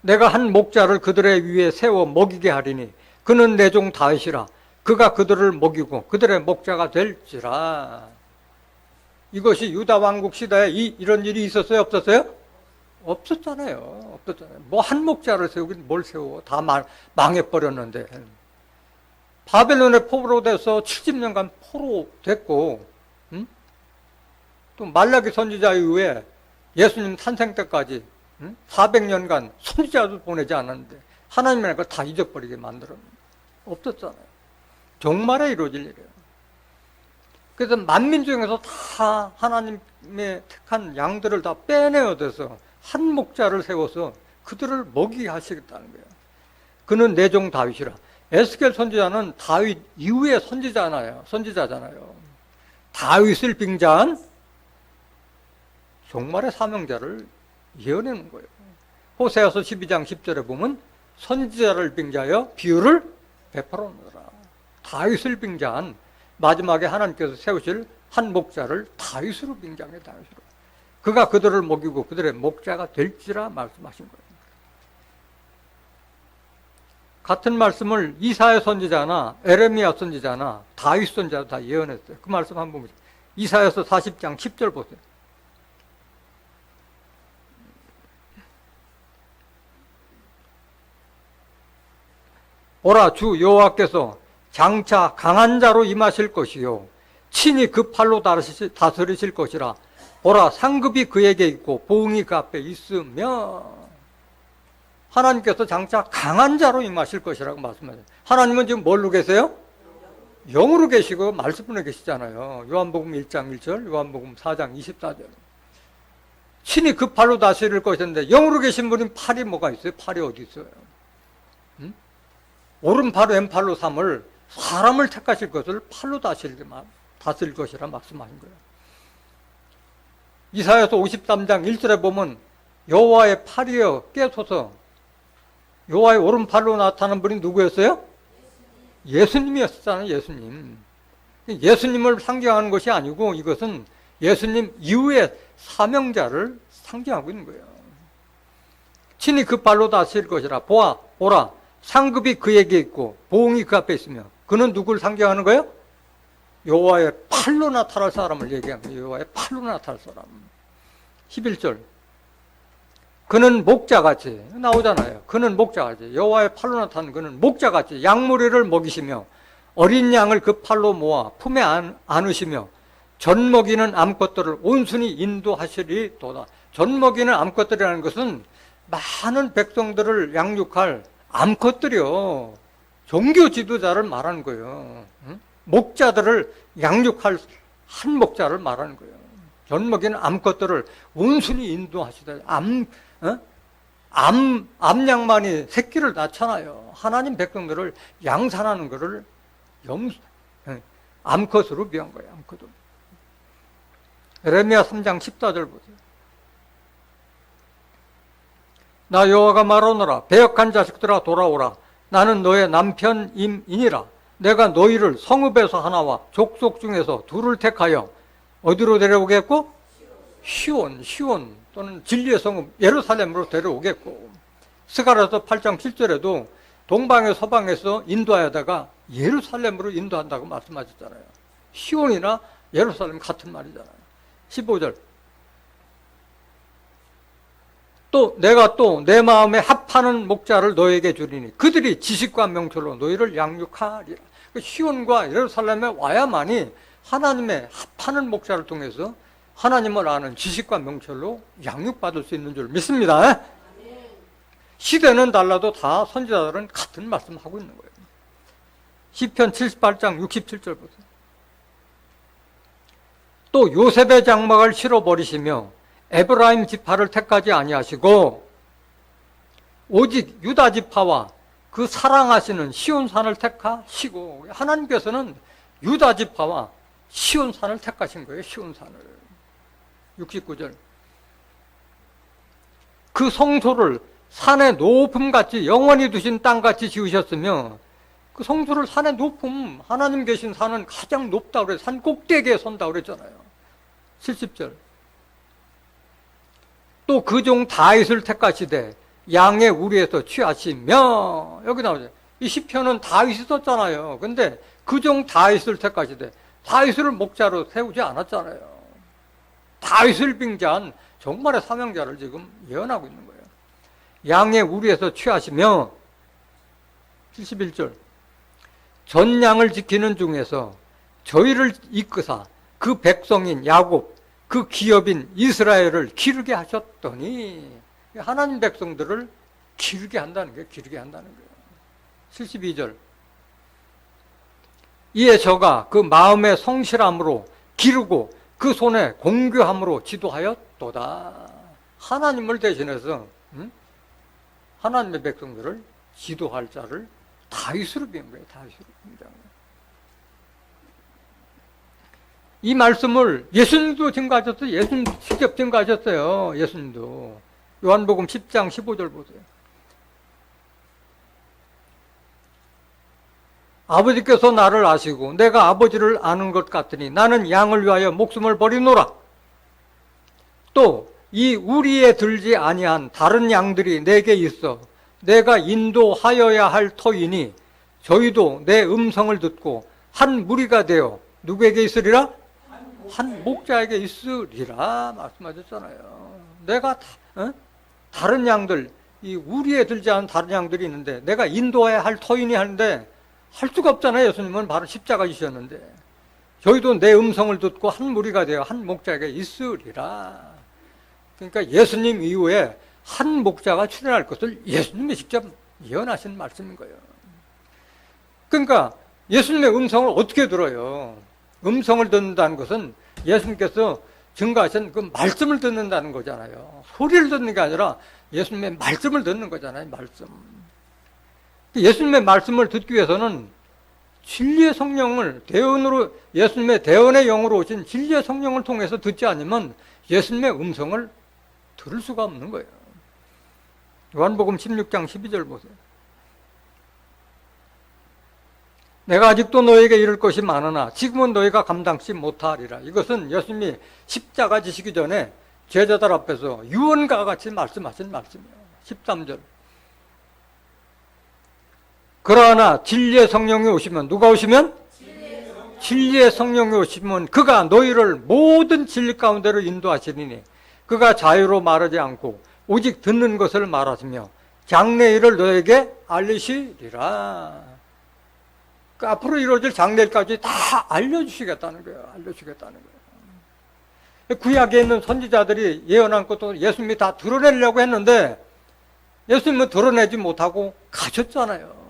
내가 한 목자를 그들의 위에 세워 먹이게 하리니 그는 내 종 다윗이라. 그가 그들을 먹이고 그들의 목자가 될지라. 이것이 유다 왕국 시대에 이런 일이 있었어요? 없었어요? 없었잖아요. 없었잖아요. 뭐 한 목자를 세우긴 뭘 세워. 다 망해버렸는데. 바벨론에 포로로 돼서 70년간 포로됐고, 또 말라기 선지자 이후에 예수님 탄생 때까지 400년간 선지자도 보내지 않았는데 하나님이 그걸 다 잊어버리게 만들었는데 없었잖아요. 종말에 이루어질 일이에요. 그래서 만민 중에서 다 하나님의 택한 양들을 다 빼내어대서 한 목자를 세워서 그들을 먹이게 하시겠다는 거예요. 그는 내 종 다윗이라. 에스겔 선지자는 다윗 이후의 선지자잖아요. 다윗을 빙자한 종말의 사명자를 예언하는 거예요. 호세아서 12장 10절에 보면 선지자를 빙자하여 비유를 베풀어놓으라. 다윗을 빙자한 마지막에 하나님께서 세우실 한 목자를 다윗으로 빙자해. 다윗으로. 그가 그들을 먹이고 그들의 목자가 될지라 말씀하신 거예요. 같은 말씀을 이사야 선지자나 에레미야 선지자나 다윗 선지자도 다 예언했어요. 그 말씀 한번 보세요. 이사야서 40장 10절 보세요. 보라, 주 여호와께서 장차 강한 자로 임하실 것이요 친히 그 팔로 다스리실 것이라. 보라, 상급이 그에게 있고 보응이 그 앞에 있으며. 하나님께서 장차 강한 자로 임하실 것이라고 말씀하세요. 하나님은 지금 뭘로 계세요? 영으로 계시고 말씀으로 계시잖아요. 요한복음 1장 1절, 요한복음 4장 24절. 친히 그 팔로 다스릴 것인데 영으로 계신 분이 팔이 뭐가 있어요? 팔이 어디 있어요? 오른팔로 왼팔로 삼을 사람을 택하실 것을 팔로 다스릴 것이라 말씀하신 거예요. 이사야서 53장 1절에 보면 여호와의 팔이여 깨소서. 여호와의 오른팔로 나타나는 분이 누구였어요? 예수님이었잖아요. 예수님. 예수님을 상징하는 것이 아니고 이것은 예수님 이후의 사명자를 상징하고 있는 거예요. 친히 그 팔로 다스릴 것이라. 보라, 상급이 그에게 있고 보응이 그 앞에 있으며. 그는 누구를 상징하는 거예요? 여호와의 팔로 나타날 사람을 얘기합니다. 여호와의 팔로 나타날 사람. 11절. 그는 목자같이 나오잖아요. 그는 목자같이. 여호와의 팔로 나타나는 그는 목자같이 양무리를 먹이시며 어린 양을 그 팔로 모아 품에 안으시며 젖 먹이는 암컷들을 온순히 인도하시리도다. 젖 먹이는 암컷들이라는 것은 많은 백성들을 양육할 암컷들이요. 종교 지도자를 말하는 거예요. 목자들을 양육할 한 목자를 말하는 거예요. 젖 먹이는 암컷들을 온순히 인도하시다. 암양만이 새끼를 낳잖아요. 하나님 백성들을 양산하는 것을 암컷으로 비한 거예요. 암컷으로. 에레미야 3장 14절 보세요. 나 여호와가 말하노라. 배역한 자식들아 돌아오라. 나는 너의 남편임이니라. 내가 너희를 성읍에서 하나와 족속 중에서 둘을 택하여 어디로 데려오겠고? 시온 또는 진리의 성읍 예루살렘으로 데려오겠고. 스가랴서 8장 7절에도 동방에 서방에서 인도하다가 예루살렘으로 인도한다고 말씀하셨잖아요. 시온이나 예루살렘 같은 말이잖아요. 15절. 내가 내 마음에 합하는 목자를 너에게 주리니 그들이 지식과 명철로 너희를 양육하리라. 시온과 예루살렘에 와야만이 하나님의 합하는 목자를 통해서 하나님을 아는 지식과 명철로 양육받을 수 있는 줄 믿습니다. 시대는 달라도 다 선지자들은 같은 말씀하고 있는 거예요. 시편 78장 67절 보세요. 또 요셉의 장막을 실어버리시며 에브라임 지파를 택하지 아니하시고 오직 유다 지파와 그 사랑하시는 시온산을 택하시고, 하나님께서는 유다 지파와 시온산을 택하신 거예요. 시온산을. 69절. 그 성소를 산의 높음같이 영원히 두신 땅같이 지으셨으며, 그 성소를 산의 높음, 하나님 계신 산은 가장 높다고 그래요. 산 꼭대기에 선다고 그랬잖아요. 70절. 또 그 종 다윗을 택하시되 양의 우리에서 취하시며, 여기 나오죠. 이 시편은 다윗이 썼잖아요. 근데 그 종 다윗을 택하시되, 다윗을 목자로 세우지 않았잖아요. 다윗을 빙자한 정말의 사명자를 지금 예언하고 있는 거예요. 양의 우리에서 취하시며, 71절. 전 양을 지키는 중에서 저희를 이끄사 그 백성인 야곱, 그 기업인 이스라엘을 기르게 하셨더니, 하나님 백성들을 기르게 한다는 거예요. 기르게 한다는 거예요. 72절. 이에 저가 그 마음의 성실함으로 기르고 그 손에 공교함으로 지도하였도다. 하나님을 대신해서 하나님의 백성들을 지도할 자를 다윗으로 비운 거예요. 다윗으로 비운 거예요. 이 말씀을 예수님도 증거하셨어요. 예수님도 직접 증거하셨어요. 예수님도. 요한복음 10장 15절 보세요. 아버지께서 나를 아시고 내가 아버지를 아는 것 같으니 나는 양을 위하여 목숨을 버리노라. 또 이 우리에 들지 아니한 다른 양들이 내게 있어 내가 인도하여야 할 터이니 저희도 내 음성을 듣고 한 무리가 되어 누구에게 있으리라? 한 목자에게 있으리라 말씀하셨잖아요. 내가 다른 양들, 이 우리에 들지 않은 다른 양들이 있는데 내가 인도해야 할 터이니 하는데 할 수가 없잖아요. 예수님은 바로 십자가 지셨는데 저희도 내 음성을 듣고 한 무리가 되어 한 목자에게 있으리라. 그러니까 예수님 이후에 한 목자가 출현할 것을 예수님이 직접 예언하신 말씀인 거예요. 그러니까 예수님의 음성을 어떻게 들어요? 음성을 듣는다는 것은 예수님께서 증거하신 그 말씀을 듣는다는 거잖아요. 소리를 듣는 게 아니라 예수님의 말씀을 듣는 거잖아요. 말씀. 예수님의 말씀을 듣기 위해서는 진리의 성령을 대언으로, 예수님의 대언의 영으로 오신 진리의 성령을 통해서 듣지 않으면 예수님의 음성을 들을 수가 없는 거예요. 요한복음 16장 12절 보세요. 내가 아직도 너에게 이를 것이 많으나 지금은 너희가 감당치 못하리라. 이것은 예수님이 십자가 지시기 전에 제자들 앞에서 유언과 같이 말씀하신 말씀이에요. 13절. 그러나 진리의 성령이 오시면, 누가 오시면? 진리의 성령이 오시면 그가 너희를 모든 진리 가운데로 인도하시리니 그가 자유로 말하지 않고 오직 듣는 것을 말하시며 장래일을 너에게 알리시리라. 그 앞으로 이루어질 장래일까지 다 알려주시겠다는 거예요. 알려주시겠다는 거예요. 구약에 있는 선지자들이 예언한 것도 예수님이 다 드러내려고 했는데 예수님은 드러내지 못하고 가셨잖아요.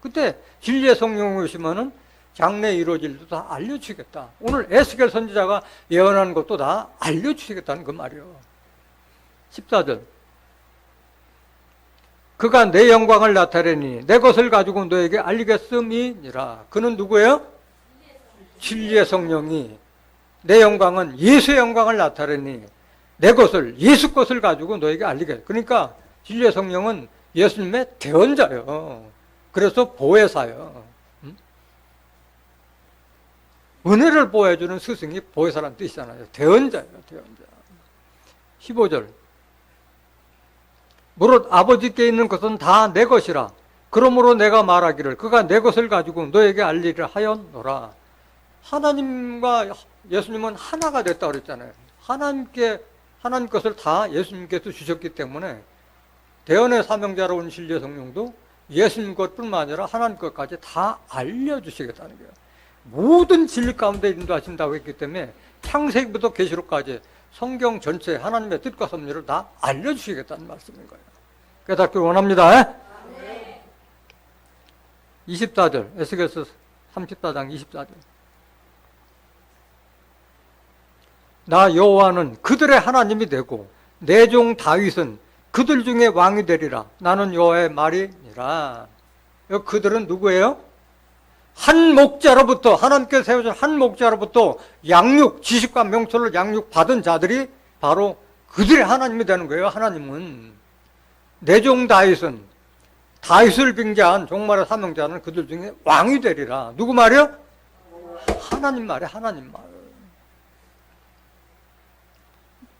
그때 진리의 성령이 오시면은 장래에 이루어질 일도 다 알려주시겠다. 오늘 에스겔 선지자가 예언하는 것도 다 알려주시겠다는 그 말이에요. 14절. 그가 내 영광을 나타내니 내 것을 가지고 너에게 알리겠음이니라. 그는 누구예요? 진리의 성령이 내 영광은 예수의 영광을 나타내니 내 것을, 예수 것을 가지고 너에게 알리겠다. 그러니까 진리의 성령은 예수님의 대언자예요. 그래서 보혜사예요. 은혜를 보여주는 스승이 보혜사라는 뜻이잖아요. 대언자예요. 대언자. 15절. 무릇 아버지께 있는 것은 다 내 것이라. 그러므로 내가 말하기를 그가 내 것을 가지고 너에게 알리려 하였노라. 하나님과 예수님은 하나가 됐다 그랬잖아요. 하나님 것을 다 예수님께서 주셨기 때문에 대언의 사명자로 온 진리의 성령도 예수님 것뿐만 아니라 하나님 것까지 다 알려주시겠다는 거예요. 모든 진리 가운데 인도하신다고 했기 때문에 창세기부터 계시록까지 성경 전체 하나님의 뜻과 섭리를 다 알려주시겠다는 말씀인 거예요. 깨닫기를 원합니다. 24절 에스겔서 34장 24절. 나 여호와는 그들의 하나님이 되고 내 종 다윗은 그들 중에 왕이 되리라. 나는 여호와의 말이니라. 그들은 누구예요? 한 목자로부터, 하나님께서 세우신 한 목자로부터 양육, 지식과 명철을 양육받은 자들이 바로 그들의 하나님이 되는 거예요. 하나님은. 내 종 다윗은, 다윗을 빙자한 종말의 사명자는 그들 중에 왕이 되리라. 누구 말이요? 하나님 말이야. 하나님 말.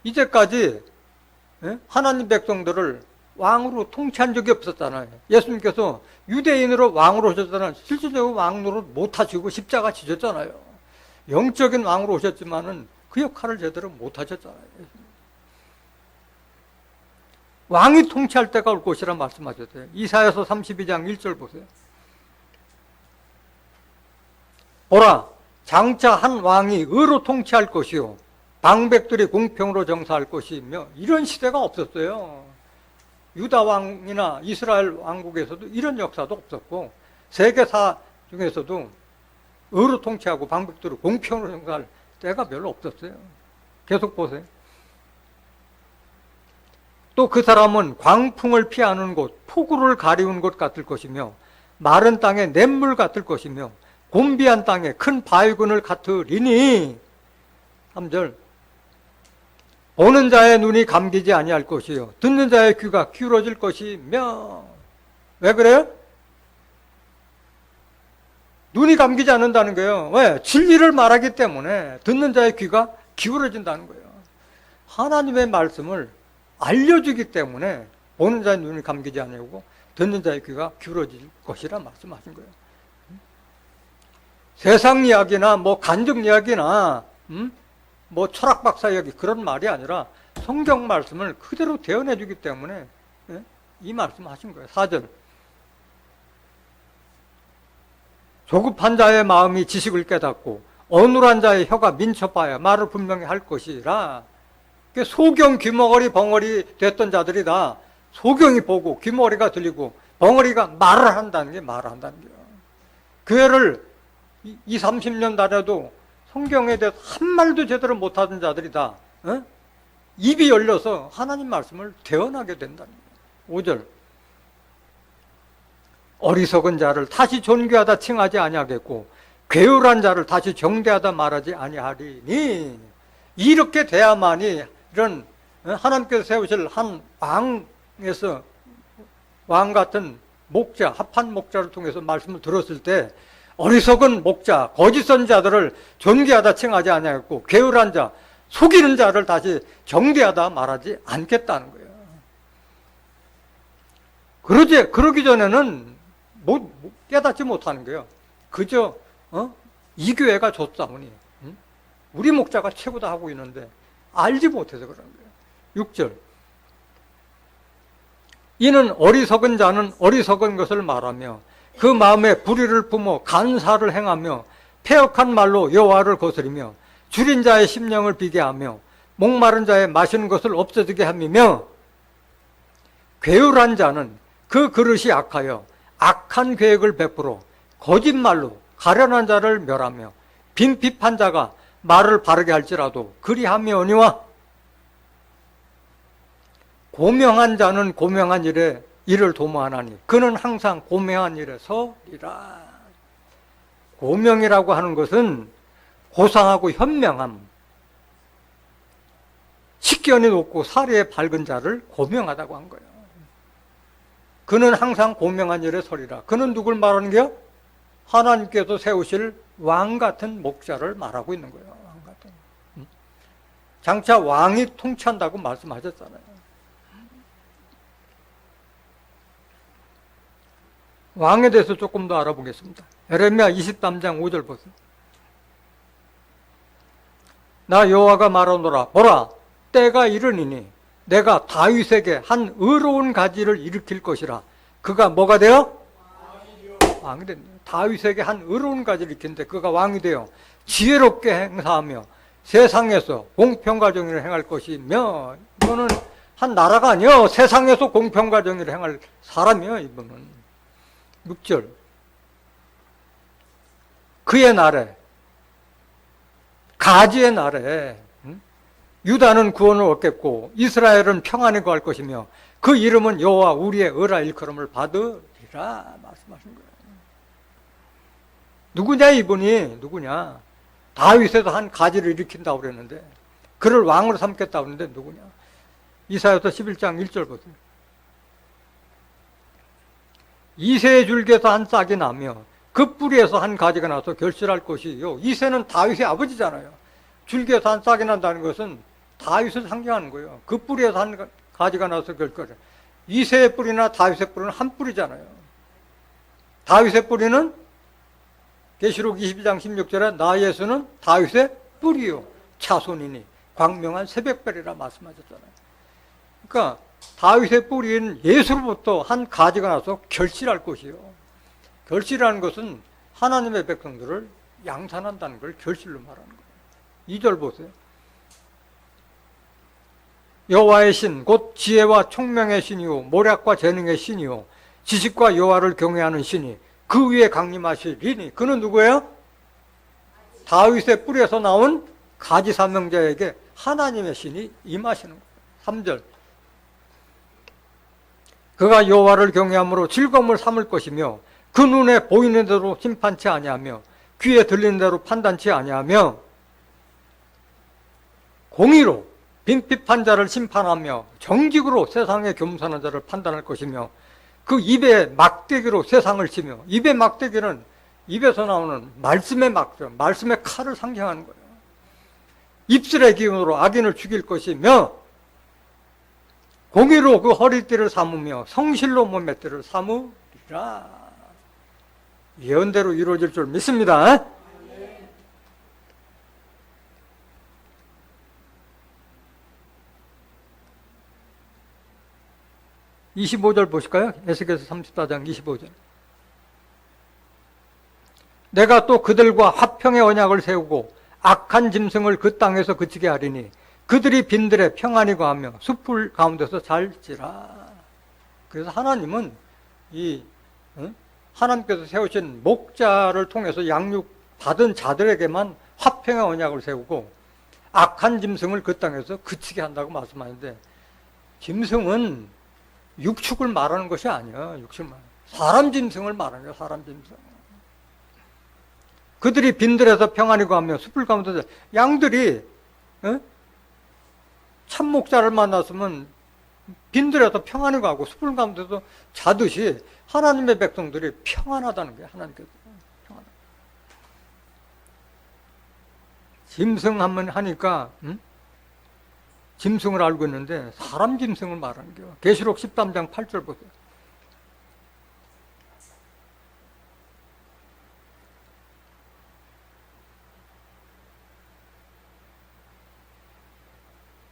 이제까지 하나님 백성들을 왕으로 통치한 적이 없었잖아요. 예수님께서 유대인으로 왕으로 오셨잖아요. 실질적으로 왕으로 못하시고 십자가 지셨잖아요. 영적인 왕으로 오셨지만은 그 역할을 제대로 못하셨잖아요. 왕이 통치할 때가 올 것이라 말씀하셨어요. 이사야서 32장 1절 보세요. 보라, 장차 한 왕이 의로 통치할 것이요 방백들이 공평으로 정사할 것이며, 이런 시대가 없었어요. 유다 왕이나 이스라엘 왕국에서도 이런 역사도 없었고, 세계사 중에서도 의로 통치하고 방백들이 공평으로 정사할 때가 별로 없었어요. 계속 보세요. 또 그 사람은 광풍을 피하는 곳, 폭우를 가리운 곳 같을 것이며, 마른 땅에 냇물 같을 것이며, 곤비한 땅에 큰 바위근을 같으리니. 3절. 보는 자의 눈이 감기지 아니할 것이요 듣는 자의 귀가 기울어질 것이며. 왜 그래요? 눈이 감기지 않는다는 거예요. 왜? 진리를 말하기 때문에 듣는 자의 귀가 기울어진다는 거예요. 하나님의 말씀을 알려주기 때문에 보는 자의 눈이 감기지 아니하고 듣는 자의 귀가 기울어질 것이라 말씀하신 거예요. 세상 이야기나 뭐 간접 이야기나 뭐 철학 박사 이야기, 그런 말이 아니라 성경 말씀을 그대로 대언해 주기 때문에 이 말씀 하신 거예요. 4절. 조급한 자의 마음이 지식을 깨닫고 어눌한 자의 혀가 민첩하여 말을 분명히 할 것이라. 소경 귀머거리 벙어리 됐던 자들이 다 소경이 보고 귀머거리가 들리고 벙어리가 말을 한다는 게 말을 한다는 거예요. 교회를 20, 30년 다녀도 성경에 대해서 한 말도 제대로 못하던 자들이 다 입이 열려서 하나님 말씀을 대언하게 된다는 거예요. 5절. 어리석은 자를 다시 존귀하다 칭하지 아니하겠고 괴울한 자를 다시 정대하다 말하지 아니하리니. 이렇게 돼야만이 이런 하나님께서 세우실 한 왕에서 왕 같은 목자, 합한 목자를 통해서 말씀을 들었을 때 어리석은 목자, 거짓 선자들을 존귀하다 칭하지 아니하겠고 게으른 자, 속이는 자를 다시 정죄하다 말하지 않겠다는 거예요. 그러기 전에는 깨닫지 못하는 거예요. 그저 이 교회가 좋사오니 우리 목자가 최고다 하고 있는데 알지 못해서 그런 거예요. 6절. 이는 어리석은 자는 어리석은 것을 말하며 그 마음에 불의를 품어 간사를 행하며 패역한 말로 여호와를 거스리며 줄인 자의 심령을 비게 하며 목마른 자의 마시는 것을 없어지게 함이며, 괴울한 자는 그 그릇이 악하여 악한 계획을 베풀어 거짓말로 가련한 자를 멸하며 빈핍한 자가 말을 바르게 할지라도 그리하며니와. 고명한 자는 고명한 일에 이를 도모하나니 그는 항상 고명한 일에 서리라. 고명이라고 하는 것은 고상하고 현명함, 식견이 높고 사리에 밝은 자를 고명하다고 한 거예요. 그는 항상 고명한 일에 서리라. 그는 누굴 말하는 게요? 하나님께서 세우실 왕 같은 목자를 말하고 있는 거예요. 왕 같은. 장차 왕이 통치한다고 말씀하셨잖아요. 왕에 대해서 조금 더 알아보겠습니다. 에레미야 23장 5절 보세요. 나 여호와가 말하노라. 보라, 때가 이르니니 내가 다윗에게 한 의로운 가지를 일으킬 것이라. 그가 뭐가 되어? 왕이 됩니다. 다윗에게 한 의로운 가지를 일으키는데 그가 왕이 되어 지혜롭게 행사하며 세상에서 공평과 정의를 행할 것이며. 이거는 한 나라가 아니요, 세상에서 공평과 정의를 행할 사람이요, 이분은. 6절. 그의 날에, 가지의 날에 유다는 구원을 얻겠고 이스라엘은 평안에 거할 것이며 그 이름은 여호와 우리의 의라 일컬음을 받으리라 말씀하신 거예요. 누구냐 이분이? 누구냐? 다윗에서 한 가지를 일으킨다고 그랬는데 그를 왕으로 삼겠다고 그랬는데 누구냐? 이사야서 11장 1절 보세요. 이새의 줄기에서 한 싹이 나며 그 뿌리에서 한 가지가 나서 결실할 것이요. 이새는 다윗의 아버지잖아요. 줄기에서 한 싹이 난다는 것은 다윗을 상징하는 거예요. 그 뿌리에서 한 가지가 나서 결실할. 이새의 뿌리나 다윗의 뿌리는 한 뿌리잖아요. 다윗의 뿌리는 계시록 22장 16절에 나 예수는 다윗의 뿌리요 자손이니 광명한 새벽별이라 말씀하셨잖아요. 그러니까 다윗의 뿌리는 예수로부터 한 가지가 나서 결실할 것이요. 결실이라는 것은 하나님의 백성들을 양산한다는 걸 결실로 말하는 거예요. 2절 보세요. 여호와의 신, 곧 지혜와 총명의 신이요 모략과 재능의 신이요 지식과 여호와를 경외하는 신이 그 위에 강림하시리니 그는 누구예요? 다윗의 뿌리에서 나온 가지 사명자에게 하나님의 신이 임하시는 거예요. 3절. 그가 여호와를 경외함으로 즐거움을 삼을 것이며 그 눈에 보이는 대로 심판치 아니하며 귀에 들리는 대로 판단치 아니하며 공의로 빈핍한 자를 심판하며 정직으로 세상의 겸손한 자를 판단할 것이며 그 입에 막대기로 세상을 치며 입의 막대기는 입에서 나오는 말씀의 막대, 말씀의 칼을 상징하는 거예요. 입술의 기운으로 악인을 죽일 것이며 공의로 그 허리띠를 삼으며 성실로 몸매띠를 삼으리라. 예언대로 이루어질 줄 믿습니다. 25절 보실까요? 에스겔서 34장 25절. 내가 또 그들과 화평의 언약을 세우고 악한 짐승을 그 땅에서 그치게 하리니 그들이 빈들에 평안히 거하며 숲풀 가운데서 잘지라. 그래서 하나님은 하나님께서 세우신 목자를 통해서 양육 받은 자들에게만 화평의 언약을 세우고 악한 짐승을 그 땅에서 그치게 한다고 말씀하는데 짐승은 육축을 말하는 것이 아니야. 육축만. 사람 짐승을 말하는 거야. 사람 짐승. 그들이 빈들에서 평안히 거하며 숲을 가운데서 양들이 참목자를 만났으면 빈들에서 평안히 가고 숲을 가운데서 자듯이 하나님의 백성들이 평안하다는 거야. 하나님께서 평안하다. 짐승 하면 하니까 짐승을 알고 있는데 사람 짐승을 말하는 거예요. 계시록 13장 8절 보세요.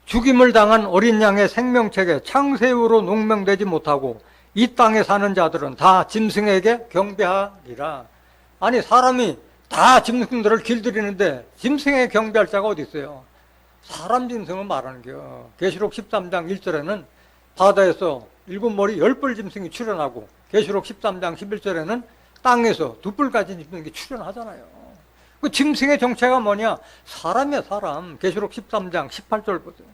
죽임을 당한 어린 양의 생명책에 창세후로 농명되지 못하고 이 땅에 사는 자들은 다 짐승에게 경배하리라. 아니 사람이 다 짐승들을 길들이는데 짐승에게 경배할 자가 어디 있어요? 사람 짐승을 말하는 거예요. 계시록 13장 1절에는 바다에서 7머리 10뿔 짐승이 출현하고 계시록 13장 11절에는 땅에서 2뿔 가진 짐승이 출현하잖아요. 그 짐승의 정체가 뭐냐? 사람이야 사람. 계시록 13장 18절 보세요.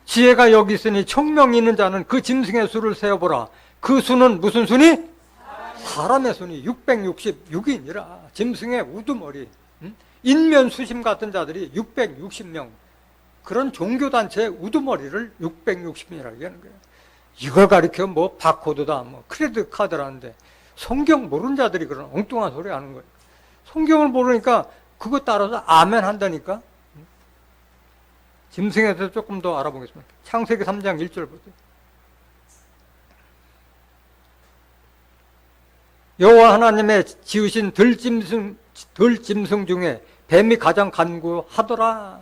지혜가 여기 있으니 총명이 있는 자는 그 짐승의 수를 세어보라. 그 수는 무슨 수니? 사람의 수니 666이니라. 짐승의 우두머리, 인면수심 같은 자들이 660명. 그런 종교단체의 우두머리를 660이라고 하는 거예요. 이걸 가리켜 뭐 바코드다, 뭐 크레딧 카드라는데 성경 모르는 자들이 그런 엉뚱한 소리 하는 거예요. 성경을 모르니까 그거 따라서 아멘 한다니까. 짐승에 대해서 조금 더 알아보겠습니다. 창세기 3장 1절 보세요. 여호와 하나님의 지으신 들짐승 중에 뱀이 가장 간구하더라.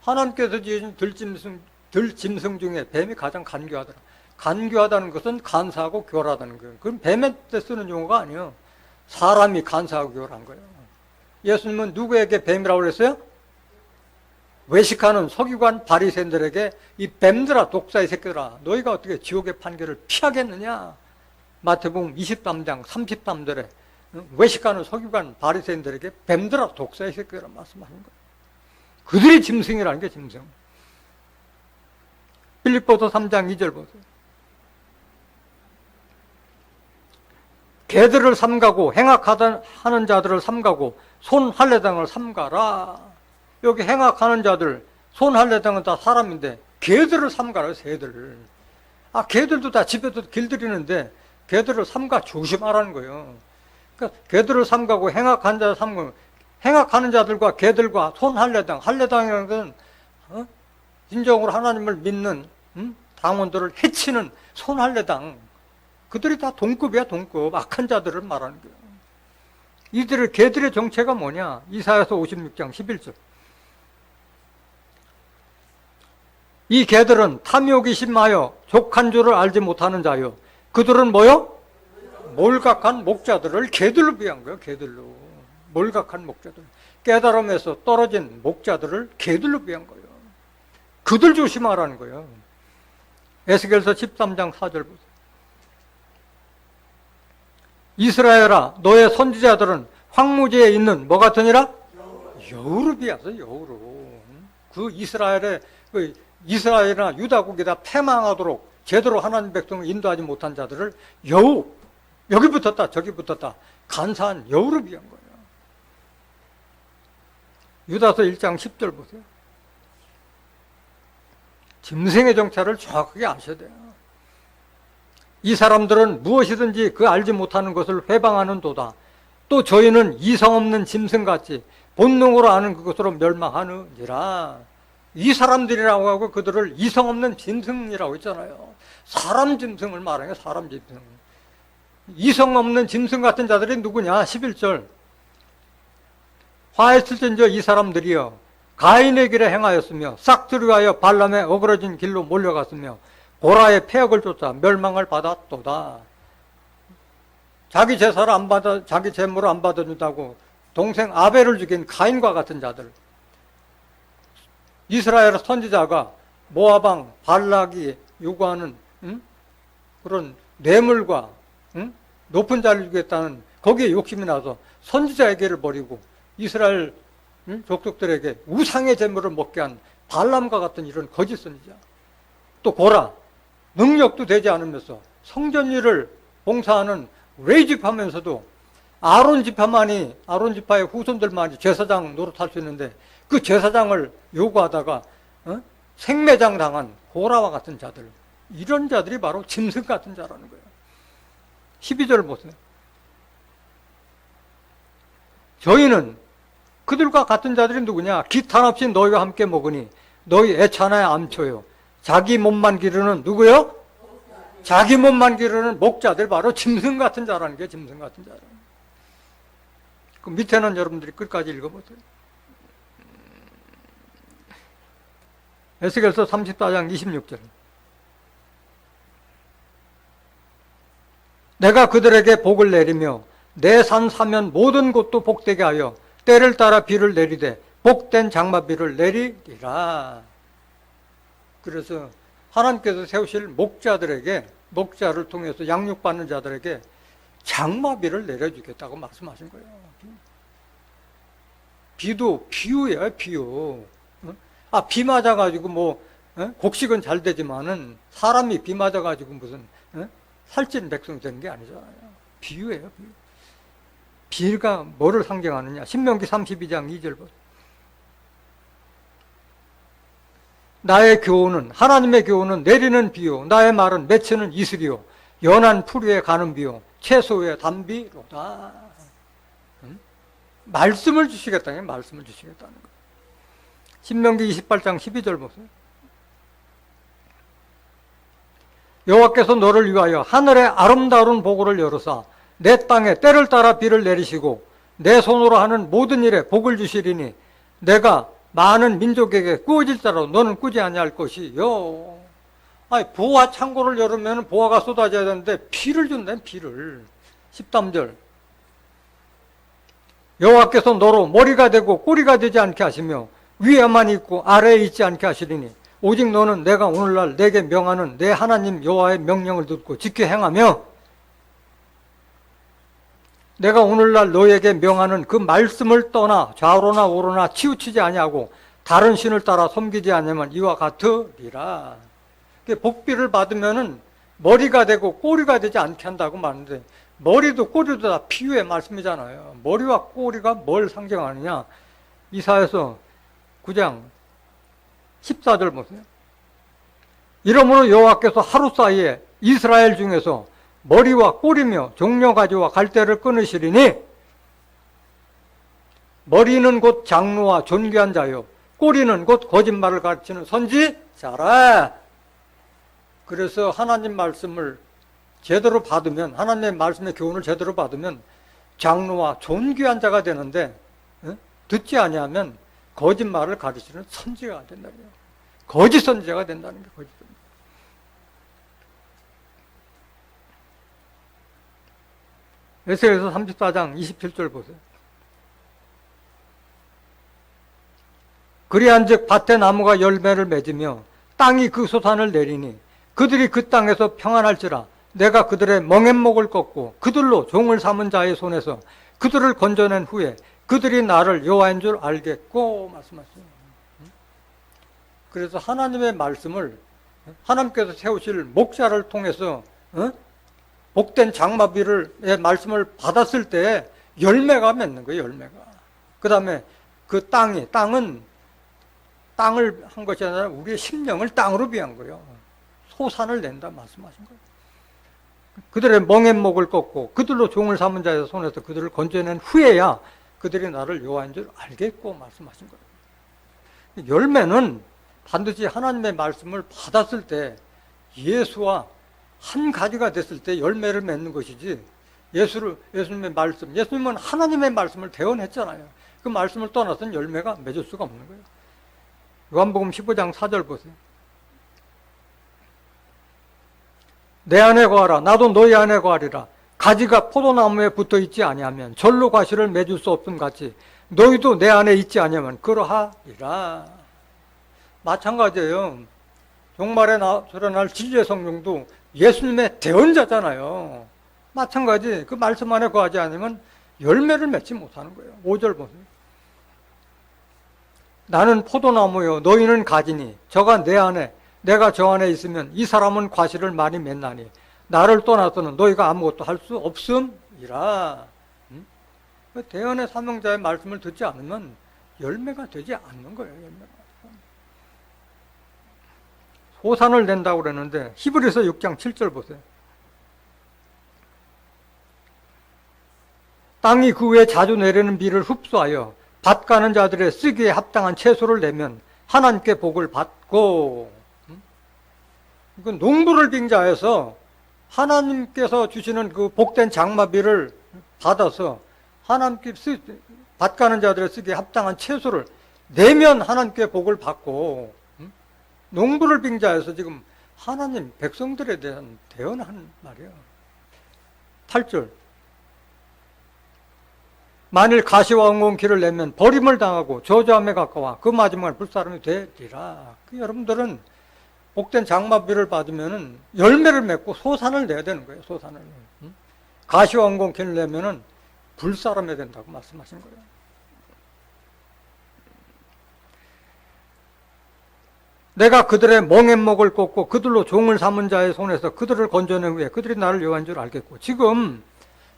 하나님께서 지으신 들짐승 중에 뱀이 가장 간교하더라. 간교하다는 것은 간사하고 교활하다는 거예요. 그건 뱀에 때 쓰는 용어가 아니에요. 사람이 간사하고 교활한 거예요. 예수님은 누구에게 뱀이라고 그랬어요? 외식하는 서기관 바리새인들에게 이 뱀들아 독사의 새끼들아 너희가 어떻게 지옥의 판결을 피하겠느냐. 마태복음 23장 33절에 외식하는 서기관 바리새인들에게 뱀들아 독사의 새끼라 말씀하는 거예요. 그들이 짐승이라는 게 짐승. 빌립보서 3장 2절 보세요. 개들을 삼가고 행악하는 자들을 삼가고 손 할례당을 삼가라. 여기 행악하는 자들, 손 할례당은 다 사람인데 개들을 삼가라. 새들을. 개들도 다 집에도 길들이는데 개들을 삼가 조심하라는 거예요. 그러니까 개들을 삼가고 행악한 자를 삼고, 행악하는 자들과 개들과 손 할례당, 할례당이라는 것은 진정으로 하나님을 믿는 당원들을 해치는 손 할례당, 그들이 다 동급이야. 동급. 악한 자들을 말하는 거예요. 이들의 개들의 정체가 뭐냐? 이사야서 56장 11절. 이 개들은 탐욕이 심하여 족한 줄을 알지 못하는 자요. 그들은 뭐요? 몰각한 목자들을 개들로 비한 거예요. 개들로. 몰각한 목자들. 깨달음에서 떨어진 목자들을 개들로 비한 거예요. 그들 조심하라는 거예요. 에스겔서 13장 4절 보세요. 이스라엘아, 너의 선지자들은 황무지에 있는 뭐 같으니라? 여우로 비하서 여우로. 그 이스라엘이나 유다국이 다 패망하도록 제대로 하나님 백성을 인도하지 못한 자들을 여우, 여기 붙었다 저기 붙었다 간사한 여우로 비한 거예요. 유다서 1장 10절 보세요. 짐승의 정체를 정확하게 아셔야 돼요. 이 사람들은 무엇이든지 그 알지 못하는 것을 회방하는 도다. 또 저희는 이성 없는 짐승같이 본능으로 아는 그것으로 멸망하느니라. 이 사람들이라고 하고 그들을 이성 없는 짐승이라고 했잖아요. 사람 짐승을 말하는 거예요. 사람 짐승. 이성 없는 짐승 같은 자들이 누구냐? 11절. 화했을진저 이 사람들이여 가인의 길에 행하였으며 싹트를 위하여 발람의 어그러진 길로 몰려갔으며 고라의 폐역을 쫓아 멸망을 받았도다. 자기 제사를 안 받아, 자기 제물을 안 받아준다고 동생 아벨을 죽인 가인과 같은 자들. 이스라엘 선지자가 모압왕 발락이 요구하는 그런 뇌물과 높은 자를 주겠다는 거기에 욕심이 나서 선지자에게를 버리고 이스라엘 족속들에게 우상의 제물을 먹게 한 발람과 같은 이런 거짓 선지자. 또 고라, 능력도 되지 않으면서 성전 일을 봉사하는 레이집하면서도 아론 지파의 후손들만이 제사장 노릇할 수 있는데 그 제사장을 요구하다가 생매장 당한 고라와 같은 자들, 이런 자들이 바로 짐승 같은 자라는 거예요. 12절 보세요. 저희는 그들과 같은 자들이 누구냐? 기탄 없이 너희와 함께 먹으니 너희 애찬하여 암초요. 자기 몸만 기르는 누구요? 자기 몸만 기르는 목자들, 바로 짐승 같은 자라는 게 짐승 같은 자라는 거예요. 그 밑에는 여러분들이 끝까지 읽어보세요. 에스겔서 34장 26절. 내가 그들에게 복을 내리며 내 산 사면 모든 곳도 복되게 하여 때를 따라 비를 내리되 복된 장마비를 내리리라. 그래서 하나님께서 세우실 목자들에게, 목자를 통해서 양육받는 자들에게 장마비를 내려주겠다고 말씀하신 거예요. 비도 비유예요, 비유. 비 맞아가지고 곡식은 잘 되지만은 사람이 비 맞아가지고 무슨 살찐 백성이 되는 게 아니잖아요. 비유예요, 비유. 비가 뭐를 상징하느냐? 신명기 32장 2절 보세요. 나의 교훈은, 하나님의 교훈은 내리는 비요, 나의 말은 맺히는 이슬이요, 연한 풀 위에 가는 비요, 채소의 단비로다. 말씀을 주시겠다는 거예요. 말씀을 주시겠다는 거예요. 신명기 28장 12절 보세요. 여호와께서 너를 위하여 하늘의 아름다운 보고를 열으사 내 땅에 때를 따라 비를 내리시고 내 손으로 하는 모든 일에 복을 주시리니 내가 많은 민족에게 꾸어질 자로 너는 꾸지 아니할 것이요. 보화 창고를 열으면 보화가 쏟아져야 되는데 비를 준다. 비를. 13절. 여호와께서 너로 머리가 되고 꼬리가 되지 않게 하시며 위에만 있고 아래에 있지 않게 하시리니 오직 너는 내가 오늘날 내게 명하는 내 하나님 여호와의 명령을 듣고 지켜 행하며 내가 오늘날 너에게 명하는 그 말씀을 떠나 좌로나 우로나 치우치지 아니하고 다른 신을 따라 섬기지 않으면 이와 같으리라. 복비를 받으면은 머리가 되고 꼬리가 되지 않게 한다고 말하는데, 머리도 꼬리도 다 비유의 말씀이잖아요. 머리와 꼬리가 뭘 상징하느냐? 이사야서 9장 14절 보세요. 이러므로 여호와께서 하루 사이에 이스라엘 중에서 머리와 꼬리며 종려가지와 갈대를 끊으시리니, 머리는 곧 장로와 존귀한 자요, 꼬리는 곧 거짓말을 가르치는 선지자라. 그래서 하나님 말씀을 제대로 받으면, 하나님의 말씀의 교훈을 제대로 받으면 장로와 존귀한 자가 되는데, 듣지 아니하면 거짓말을 가르치는 선지자가 된다는 거예요. 거짓 선지자가 된다는 게 거짓 선지자. 에스겔서 34장 27절 보세요. 그리한즉 밭의 나무가 열매를 맺으며 땅이 그 소산을 내리니 그들이 그 땅에서 평안할지라. 내가 그들의 멍에목을 꺾고 그들로 종을 삼은 자의 손에서 그들을 건져낸 후에 그들이 나를 여호와인 줄 알겠고 말씀하시죠. 그래서 하나님의 말씀을 하나님께서 세우실 목자를 통해서 복된 장마비의 말씀을 받았을 때 열매가 맺는 거예요. 열매가. 그 다음에 그 땅은 땅을 한 것이 아니라 우리의 심령을 땅으로 비한 거예요. 소산을 낸다 말씀하신 거예요. 그들의 멍에목을 꺾고 그들로 종을 삼은 자의 손에서 그들을 건져낸 후에야 그들이 나를 여호와인 줄 알겠고 말씀하신 거예요. 열매는 반드시 하나님의 말씀을 받았을 때, 예수와 한 가지가 됐을 때 열매를 맺는 것이지, 예수님의 말씀, 예수님은 하나님의 말씀을 대언했잖아요. 그 말씀을 떠나서는 열매가 맺을 수가 없는 거예요. 요한복음 15장 4절 보세요. 내 안에 거하라, 나도 너희 안에 거하리라. 가지가 포도나무에 붙어 있지 아니하면 절로 과실을 맺을 수 없음 같이 너희도 내 안에 있지 아니하면 그러하리라. 마찬가지예요. 종말에 드러날 진리의 성령도 예수님의 대언자잖아요. 마찬가지, 그 말씀 안에 거하지 않으면 열매를 맺지 못하는 거예요. 5절 보세요. 나는 포도나무요 너희는 가지니 저가 내 안에 내가 저 안에 있으면 이 사람은 과실을 많이 맺나니 나를 떠나서는 너희가 아무것도 할 수 없음이라. 대언의 사명자의 말씀을 듣지 않으면 열매가 되지 않는 거예요. 열매가. 소산을 낸다고 그러는데 히브리서 6장 7절 보세요. 땅이 그 위에 자주 내리는 비를 흡수하여 밭 가는 자들의 쓰기에 합당한 채소를 내면 하나님께 복을 받고. 이건 농부를 빙자해서 하나님께서 주시는 그 복된 장마비를 받아서 하나님께 밭 가는 자들의 쓰기에 합당한 채소를 내면 하나님께 복을 받고, 농부를 빙자해서 지금 하나님 백성들에 대한 대언하는 말이에요. 8절. 만일 가시와 엉겅퀴를 내면 버림을 당하고 저주함에 가까워 그 마지막에 불사름이 되리라. 여러분들은 복된 장마비를 받으면 열매를 맺고 소산을 내야 되는 거예요. 소산을. 가시와 엉겅퀴를 내면 불사름이 된다고 말씀하신 거예요. 내가 그들의 멍에목을 꺾고 그들로 종을 삼은 자의 손에서 그들을 건져낸 후에 그들이 나를 여호와인 줄 알겠고. 지금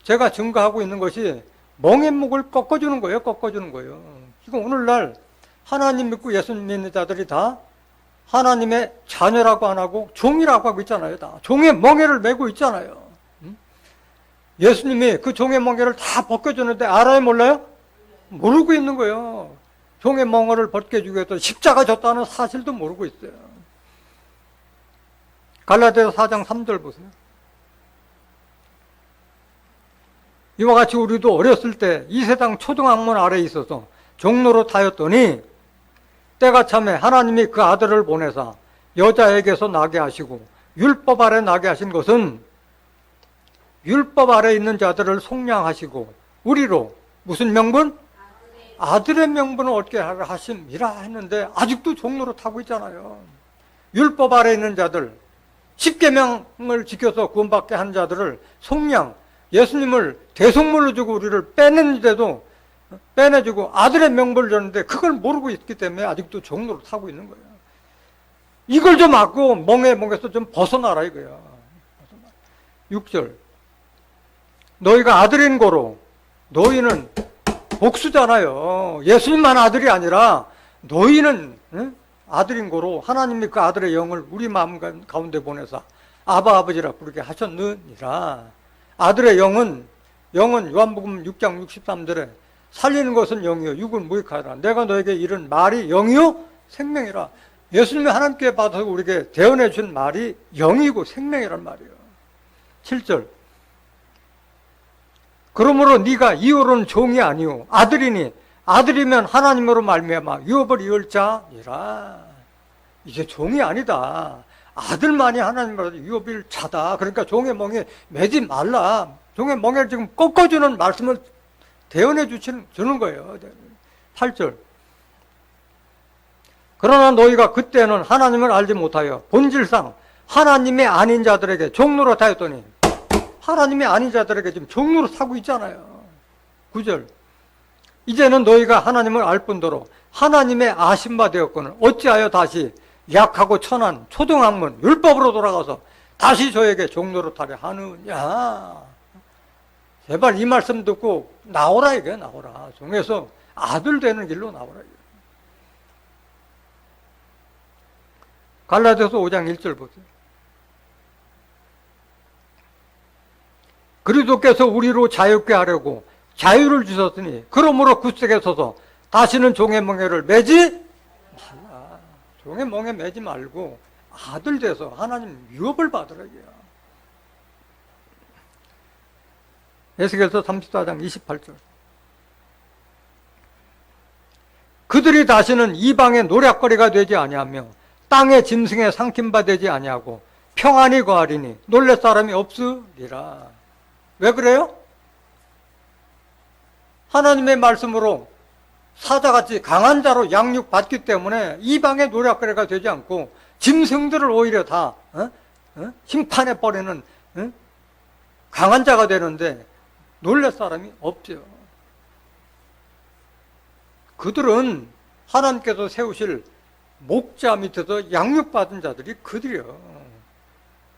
제가 증거하고 있는 것이 멍에목을 꺾어주는 거예요. 꺾어주는 거예요. 지금 오늘날 하나님 믿고 예수님 믿는 자들이 다 하나님의 자녀라고 안 하고 종이라고 하고 있잖아요. 다 종의 멍에를 메고 있잖아요. 예수님이 그 종의 멍에를 다 벗겨주는데 알아요, 몰라요? 모르고 있는 거예요. 종의 멍에를 벗겨주기 위해서 십자가 졌다는 사실도 모르고 있어요. 갈라디아서 4장 3절 보세요. 이와 같이 우리도 어렸을 때 이 세상 초등학문 아래에 있어서 종로로 타였더니 때가 참에 하나님이 그 아들을 보내사 여자에게서 나게 하시고 율법 아래 나게 하신 것은 율법 아래 있는 자들을 속량하시고 우리로 무슨 명분? 아들의 명분을 얻게 하심이라 했는데 아직도 종로로 타고 있잖아요. 율법 아래 있는 자들, 십계명을 지켜서 구원받게 한 자들을 속량, 예수님을 대속물로 주고 우리를 빼내는데도 빼내주고 아들의 명분을 줬는데 그걸 모르고 있기 때문에 아직도 종로를 타고 있는 거예요. 이걸 좀 알고 멍에서 좀 벗어나라 이거야. 6절. 너희가 아들인 고로 너희는 복수잖아요. 예수님만 아들이 아니라 너희는 아들인 고로 하나님이 그 아들의 영을 우리 마음 가운데 보내서 아바 아버지라 부르게 하셨느니라. 아들의 영은 요한복음 6장 63절에 살리는 것은 영이요 육은 무익하라. 내가 너에게 이른 말이 영이요 생명이라. 예수님이 하나님께 받아서 우리에게 대언해 준 말이 영이고 생명이란 말이에요. 7절. 그러므로 네가 이후로는 종이 아니오 아들이니 아들이면 하나님으로 말미암아 유업을 이을 자니라. 이제 종이 아니다. 아들만이 하나님으로 유업일 자다. 그러니까 종의 멍에 매지 말라. 종의 멍에를 지금 꺾어주는 말씀을 대언해 주는 거예요. 8절. 그러나 너희가 그때는 하나님을 알지 못하여 본질상 하나님의 아닌 자들에게 종로로 타였더니 하나님의 아닌 자들에게 지금 종로로 타고 있잖아요. 9절. 이제는 너희가 하나님을 알 뿐더러 하나님의 아심바 되었거늘 어찌하여 다시 약하고 천한 초등학문 율법으로 돌아가서 다시 저에게 종로로 타려 하느냐. 제발 이 말씀 듣고 나오라 이게 나오라. 종에서 아들 되는 길로 나오라 이게. 갈라디아서 5장 1절 보세요. 그리스도께서 우리로 자유케 하려고 자유를 주셨으니 그러므로 굳세게 서서 다시는 종의 멍에를 매지 말라. 종의 멍에 매지 말고 아들 돼서 하나님 유업을 받으라 이게요. 에스겔서 34장 28절. 그들이 다시는 이방의 노략거리가 되지 아니하며 땅의 짐승에 삼킴바 되지 아니하고 평안히 거하리니 놀랄 사람이 없으리라. 왜 그래요? 하나님의 말씀으로 사자같이 강한 자로 양육받기 때문에 이방의 노략거리가 되지 않고 짐승들을 오히려 다 심판해 버리는 강한 자가 되는데 놀랄 사람이 없죠. 그들은 하나님께서 세우실 목자 밑에서 양육받은 자들이 그들이요.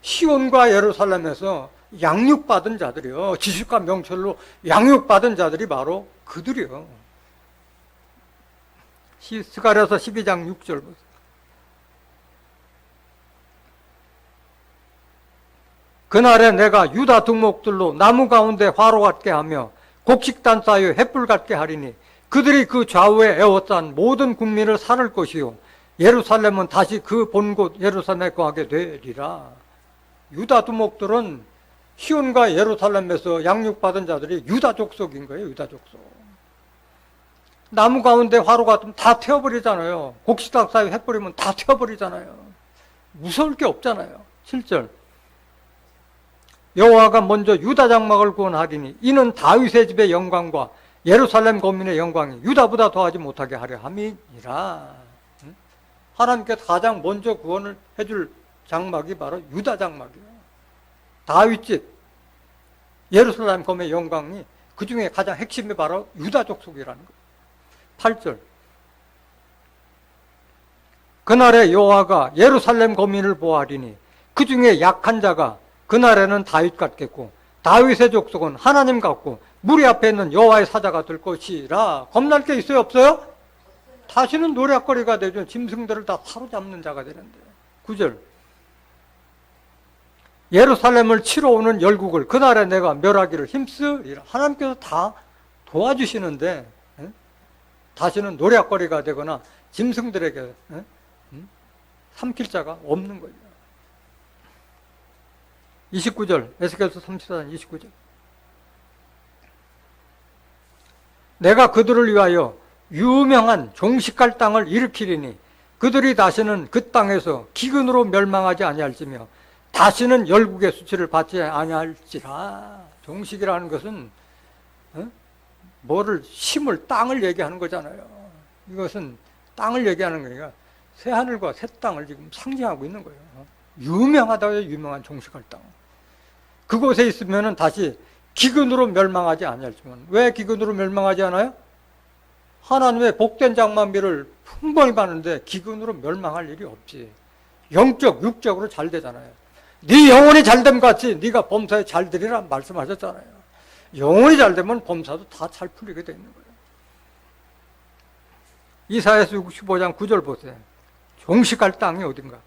시온과 예루살렘에서 양육받은 자들이요. 지식과 명철로 양육받은 자들이 바로 그들이요. 스가랴서 12장 6절 보세요. 그날에 내가 유다 등목들로 나무 가운데 화로 같게 하며 곡식단 쌓여 횃불 같게 하리니 그들이 그 좌우에 에워싼 모든 국민을 살을 것이요 예루살렘은 다시 그 본곳 예루살렘에 거하게 되리라. 유다 두목들은 시온과 예루살렘에서 양육받은 자들이 유다 족속인 거예요. 유다 족속. 나무 가운데 화로 같으면 다 태워버리잖아요. 곡식단 사이에 횃불이면 다 태워버리잖아요. 무서울 게 없잖아요. 7절. 여호와가 먼저 유다 장막을 구원하리니 이는 다윗의 집의 영광과 예루살렘 거민의 영광이 유다보다 더하지 못하게 하려 함이니라. 하나님께서 가장 먼저 구원을 해줄 장막이 바로 유다 장막이에요. 다윗집, 예루살렘 거민의 영광이 그 중에 가장 핵심이 바로 유다 족속이라는 거예요. 8절. 그날에 여호와가 예루살렘 거민을 보호하리니 그 중에 약한 자가 그날에는 다윗 같겠고 다윗의 족속은 하나님 같고 무리 앞에 있는 여호와의 사자가 될 것이라. 겁날 게 있어요 없어요? 다시는 노략거리가 되죠. 짐승들을 다 사로잡는 자가 되는데. 9절. 예루살렘을 치러 오는 열국을 그날에 내가 멸하기를 힘쓰리라. 하나님께서 다 도와주시는데 다시는 노략거리가 되거나 짐승들에게 삼킬 자가 없는 거예요. 29절, 에스겔서 34장 29절. 내가 그들을 위하여 유명한 종식할 땅을 일으키리니 그들이 다시는 그 땅에서 기근으로 멸망하지 아니할지며 다시는 열국의 수치를 받지 아니할지라. 종식이라는 것은 뭐를 심을 땅을 얘기하는 거잖아요. 이것은 땅을 얘기하는 거니까 새하늘과 새 땅을 지금 상징하고 있는 거예요. 유명하다고요. 유명한 종식할 땅. 그곳에 있으면은 다시 기근으로 멸망하지 아니할지만. 왜 기근으로 멸망하지 않아요? 하나님의 복된 장만비를 풍성히 받는데 기근으로 멸망할 일이 없지. 영적, 육적으로 잘 되잖아요. 네 영혼이 잘됨 같이 네가 범사에 잘 되리라 말씀하셨잖아요. 영혼이 잘 되면 범사도 다 잘 풀리게 되는 거예요. 이사야서 65장 9절 보세요. 종식할 땅이 어딘가.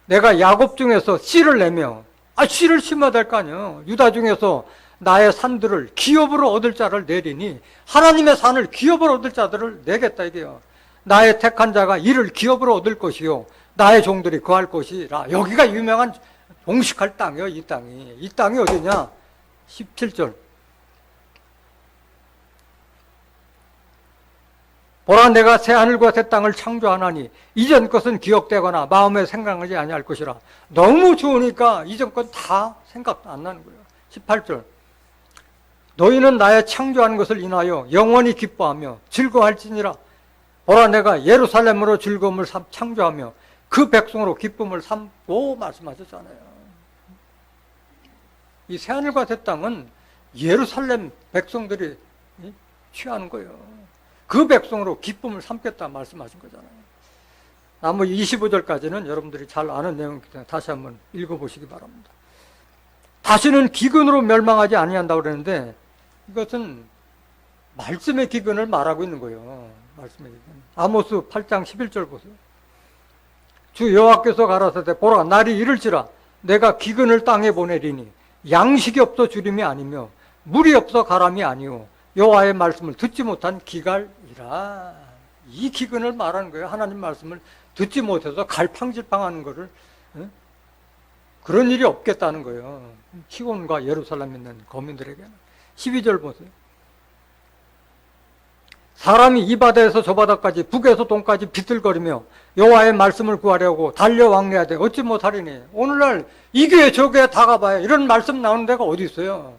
내가 야곱 중에서 씨를 내며, 씨를 심어야 될 거 아니에요. 유다 중에서 나의 산들을 기업으로 얻을 자를 내리니 하나님의 산을 기업으로 얻을 자들을 내겠다 이게요. 나의 택한 자가 이를 기업으로 얻을 것이요 나의 종들이 거할 것이라. 여기가 유명한 종식할 땅이에요. 이 땅이. 이 땅이 어디냐? 17절. 보라, 내가 새 하늘과 새 땅을 창조하나니 이전 것은 기억되거나 마음에 생각하지 아니할 것이라. 너무 좋으니까 이전 것 다 생각 안 나는 거예요. 18절. 너희는 나의 창조하는 것을 인하여 영원히 기뻐하며 즐거워할지니라. 보라, 내가 예루살렘으로 즐거움을 창조하며 그 백성으로 기쁨을 삼고 말씀하셨잖아요. 이 새하늘과 새 땅은 예루살렘 백성들이 취하는 거예요. 그 백성으로 기쁨을 삼겠다 말씀하신 거잖아요. 나머지 25절까지는 여러분들이 잘 아는 내용이기 때문에 다시 한번 읽어보시기 바랍니다. 다시는 기근으로 멸망하지 아니한다고 그러는데 이것은 말씀의 기근을 말하고 있는 거예요. 말씀의 기근. 아모스 8장 11절 보세요. 주 여호와께서 가라사대 보라, 날이 이를지라 내가 기근을 땅에 보내리니 양식이 없어 주림이 아니며 물이 없어 가람이 아니오 여호와의 말씀을 듣지 못한 기갈이라. 이 기근을 말하는 거예요. 하나님 말씀을 듣지 못해서 갈팡질팡하는 거를. 그런 일이 없겠다는 거예요. 시온과 예루살렘에 있는 거민들에게는. 12절 보세요. 사람이 이 바다에서 저 바다까지 북에서 동까지 비틀거리며 여호와의 말씀을 구하려고 달려 왕래야 돼. 어찌 못하리니. 오늘날 이 교회 저 교회 다 가봐요. 이런 말씀 나오는 데가 어디 있어요.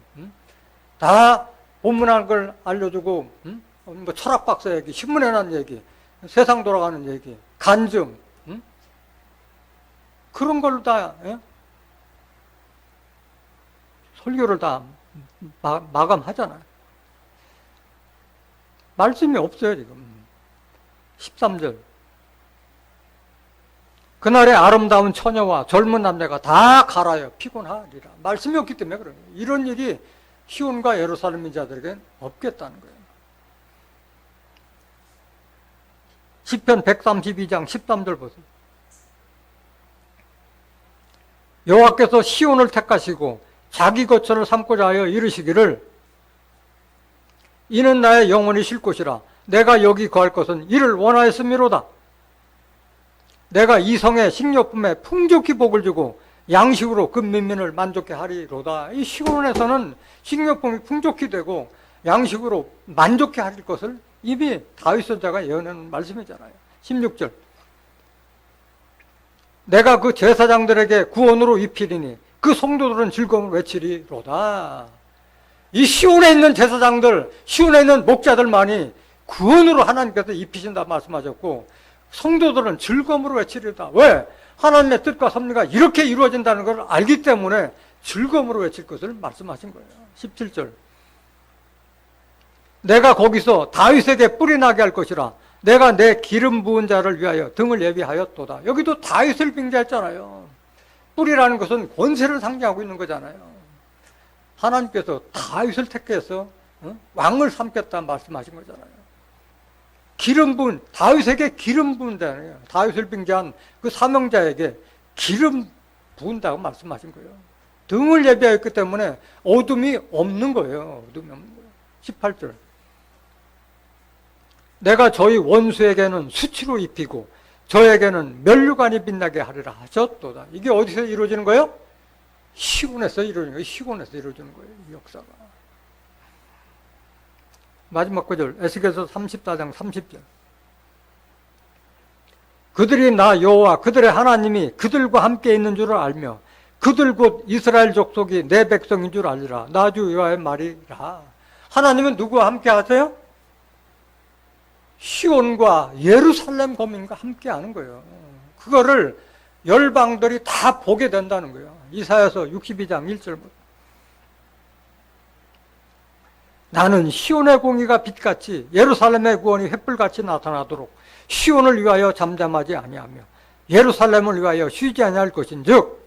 다 본문한 걸 알려주고, 뭐 철학 박사 얘기, 신문에 난 얘기, 세상 돌아가는 얘기, 간증, 그런 걸로 다 설교를 다 마감하잖아요. 말씀이 없어요 지금. 13절. 그날의 아름다운 처녀와 젊은 남자가 다 갈아요. 피곤하리라. 말씀이 없기 때문에 그래요. 이런 일이 시온과 예루살렘 자들에게는 없겠다는 거예요. 시편 132장 13절 보세요. 여호와께서 시온을 택하시고 자기 거처를 삼고자 하여 이르시기를 이는 나의 영혼이 쉴 곳이라 내가 여기 거할 것은 이를 원하였음이로다. 내가 이 성의 식료품에 풍족히 복을 주고 양식으로 그 민민을 만족케 하리로다. 이 시온에서는 식료품이 풍족히 되고 양식으로 만족케 하릴 것을 이미 다윗 선지자가 예언한 말씀이잖아요. 16절. 내가 그 제사장들에게 구원으로 입히리니 그 성도들은 즐거움을 외치리로다. 이 시온에 있는 제사장들, 시온에 있는 목자들만이 구원으로 하나님께서 입히신다 말씀하셨고 성도들은 즐거움으로 외치리로다. 왜? 하나님의 뜻과 섭리가 이렇게 이루어진다는 걸 알기 때문에 즐거움으로 외칠 것을 말씀하신 거예요. 17절. 내가 거기서 다윗에게 뿔이 나게 할 것이라 내가 내 기름 부은 자를 위하여 등을 예비하였도다. 여기도 다윗을 빙자했잖아요. 뿔이라는 것은 권세를 상징하고 있는 거잖아요. 하나님께서 다윗을 택해서 왕을 삼겠다 말씀하신 거잖아요. 기름 부은, 다윗에게 기름 부은다네요. 다윗을 빙자한 그 사명자에게 기름 부은다고 말씀하신 거예요. 등을 예비하였기 때문에 어둠이 없는 거예요. 어둠이 없는 거예요. 18절. 내가 저희 원수에게는 수치로 입히고 저에게는 면류관이 빛나게 하리라 하셨도다. 이게 어디서 이루어지는 거예요? 시온에서 이루어지는 거예요. 시온에서 이루어지는 거예요. 이 역사가. 마지막 구절 에스겔서 34장 30절. 그들이 나 여호와 그들의 하나님이 그들과 함께 있는 줄을 알며 그들 곧 이스라엘 족속이 내 백성인 줄 알리라. 나 주 여호와의 말이라. 하나님은 누구와 함께 하세요? 시온과 예루살렘 거민과 함께 하는 거예요. 그거를 열방들이 다 보게 된다는 거예요. 이사야서 62장 1절. 나는 시온의 공의가 빛같이 예루살렘의 구원이 횃불같이 나타나도록 시온을 위하여 잠잠하지 아니하며 예루살렘을 위하여 쉬지 아니할 것인즉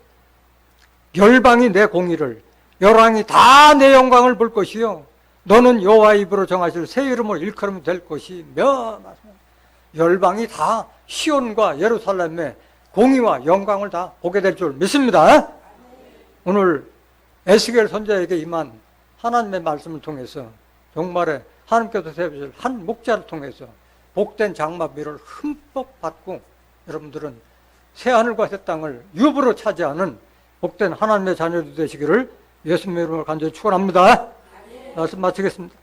열방이 내 공의를 열왕이 다 내 영광을 볼 것이요 너는 여호와의 입으로 정하실 새 이름을 일컬으면 될 것이며 열방이 다 시온과 예루살렘의 공의와 영광을 다 보게 될 줄 믿습니다. 오늘 에스겔 선지자에게 임한 하나님의 말씀을 통해서 정말에 하나님께서 세우실 한 목자를 통해서 복된 장막비를 흠뻑 받고 여러분들은 새하늘과 새 땅을 유업으로 차지하는 복된 하나님의 자녀들 되시기를 예수님의 이름으로 간절히 축원합니다. 말씀 마치겠습니다.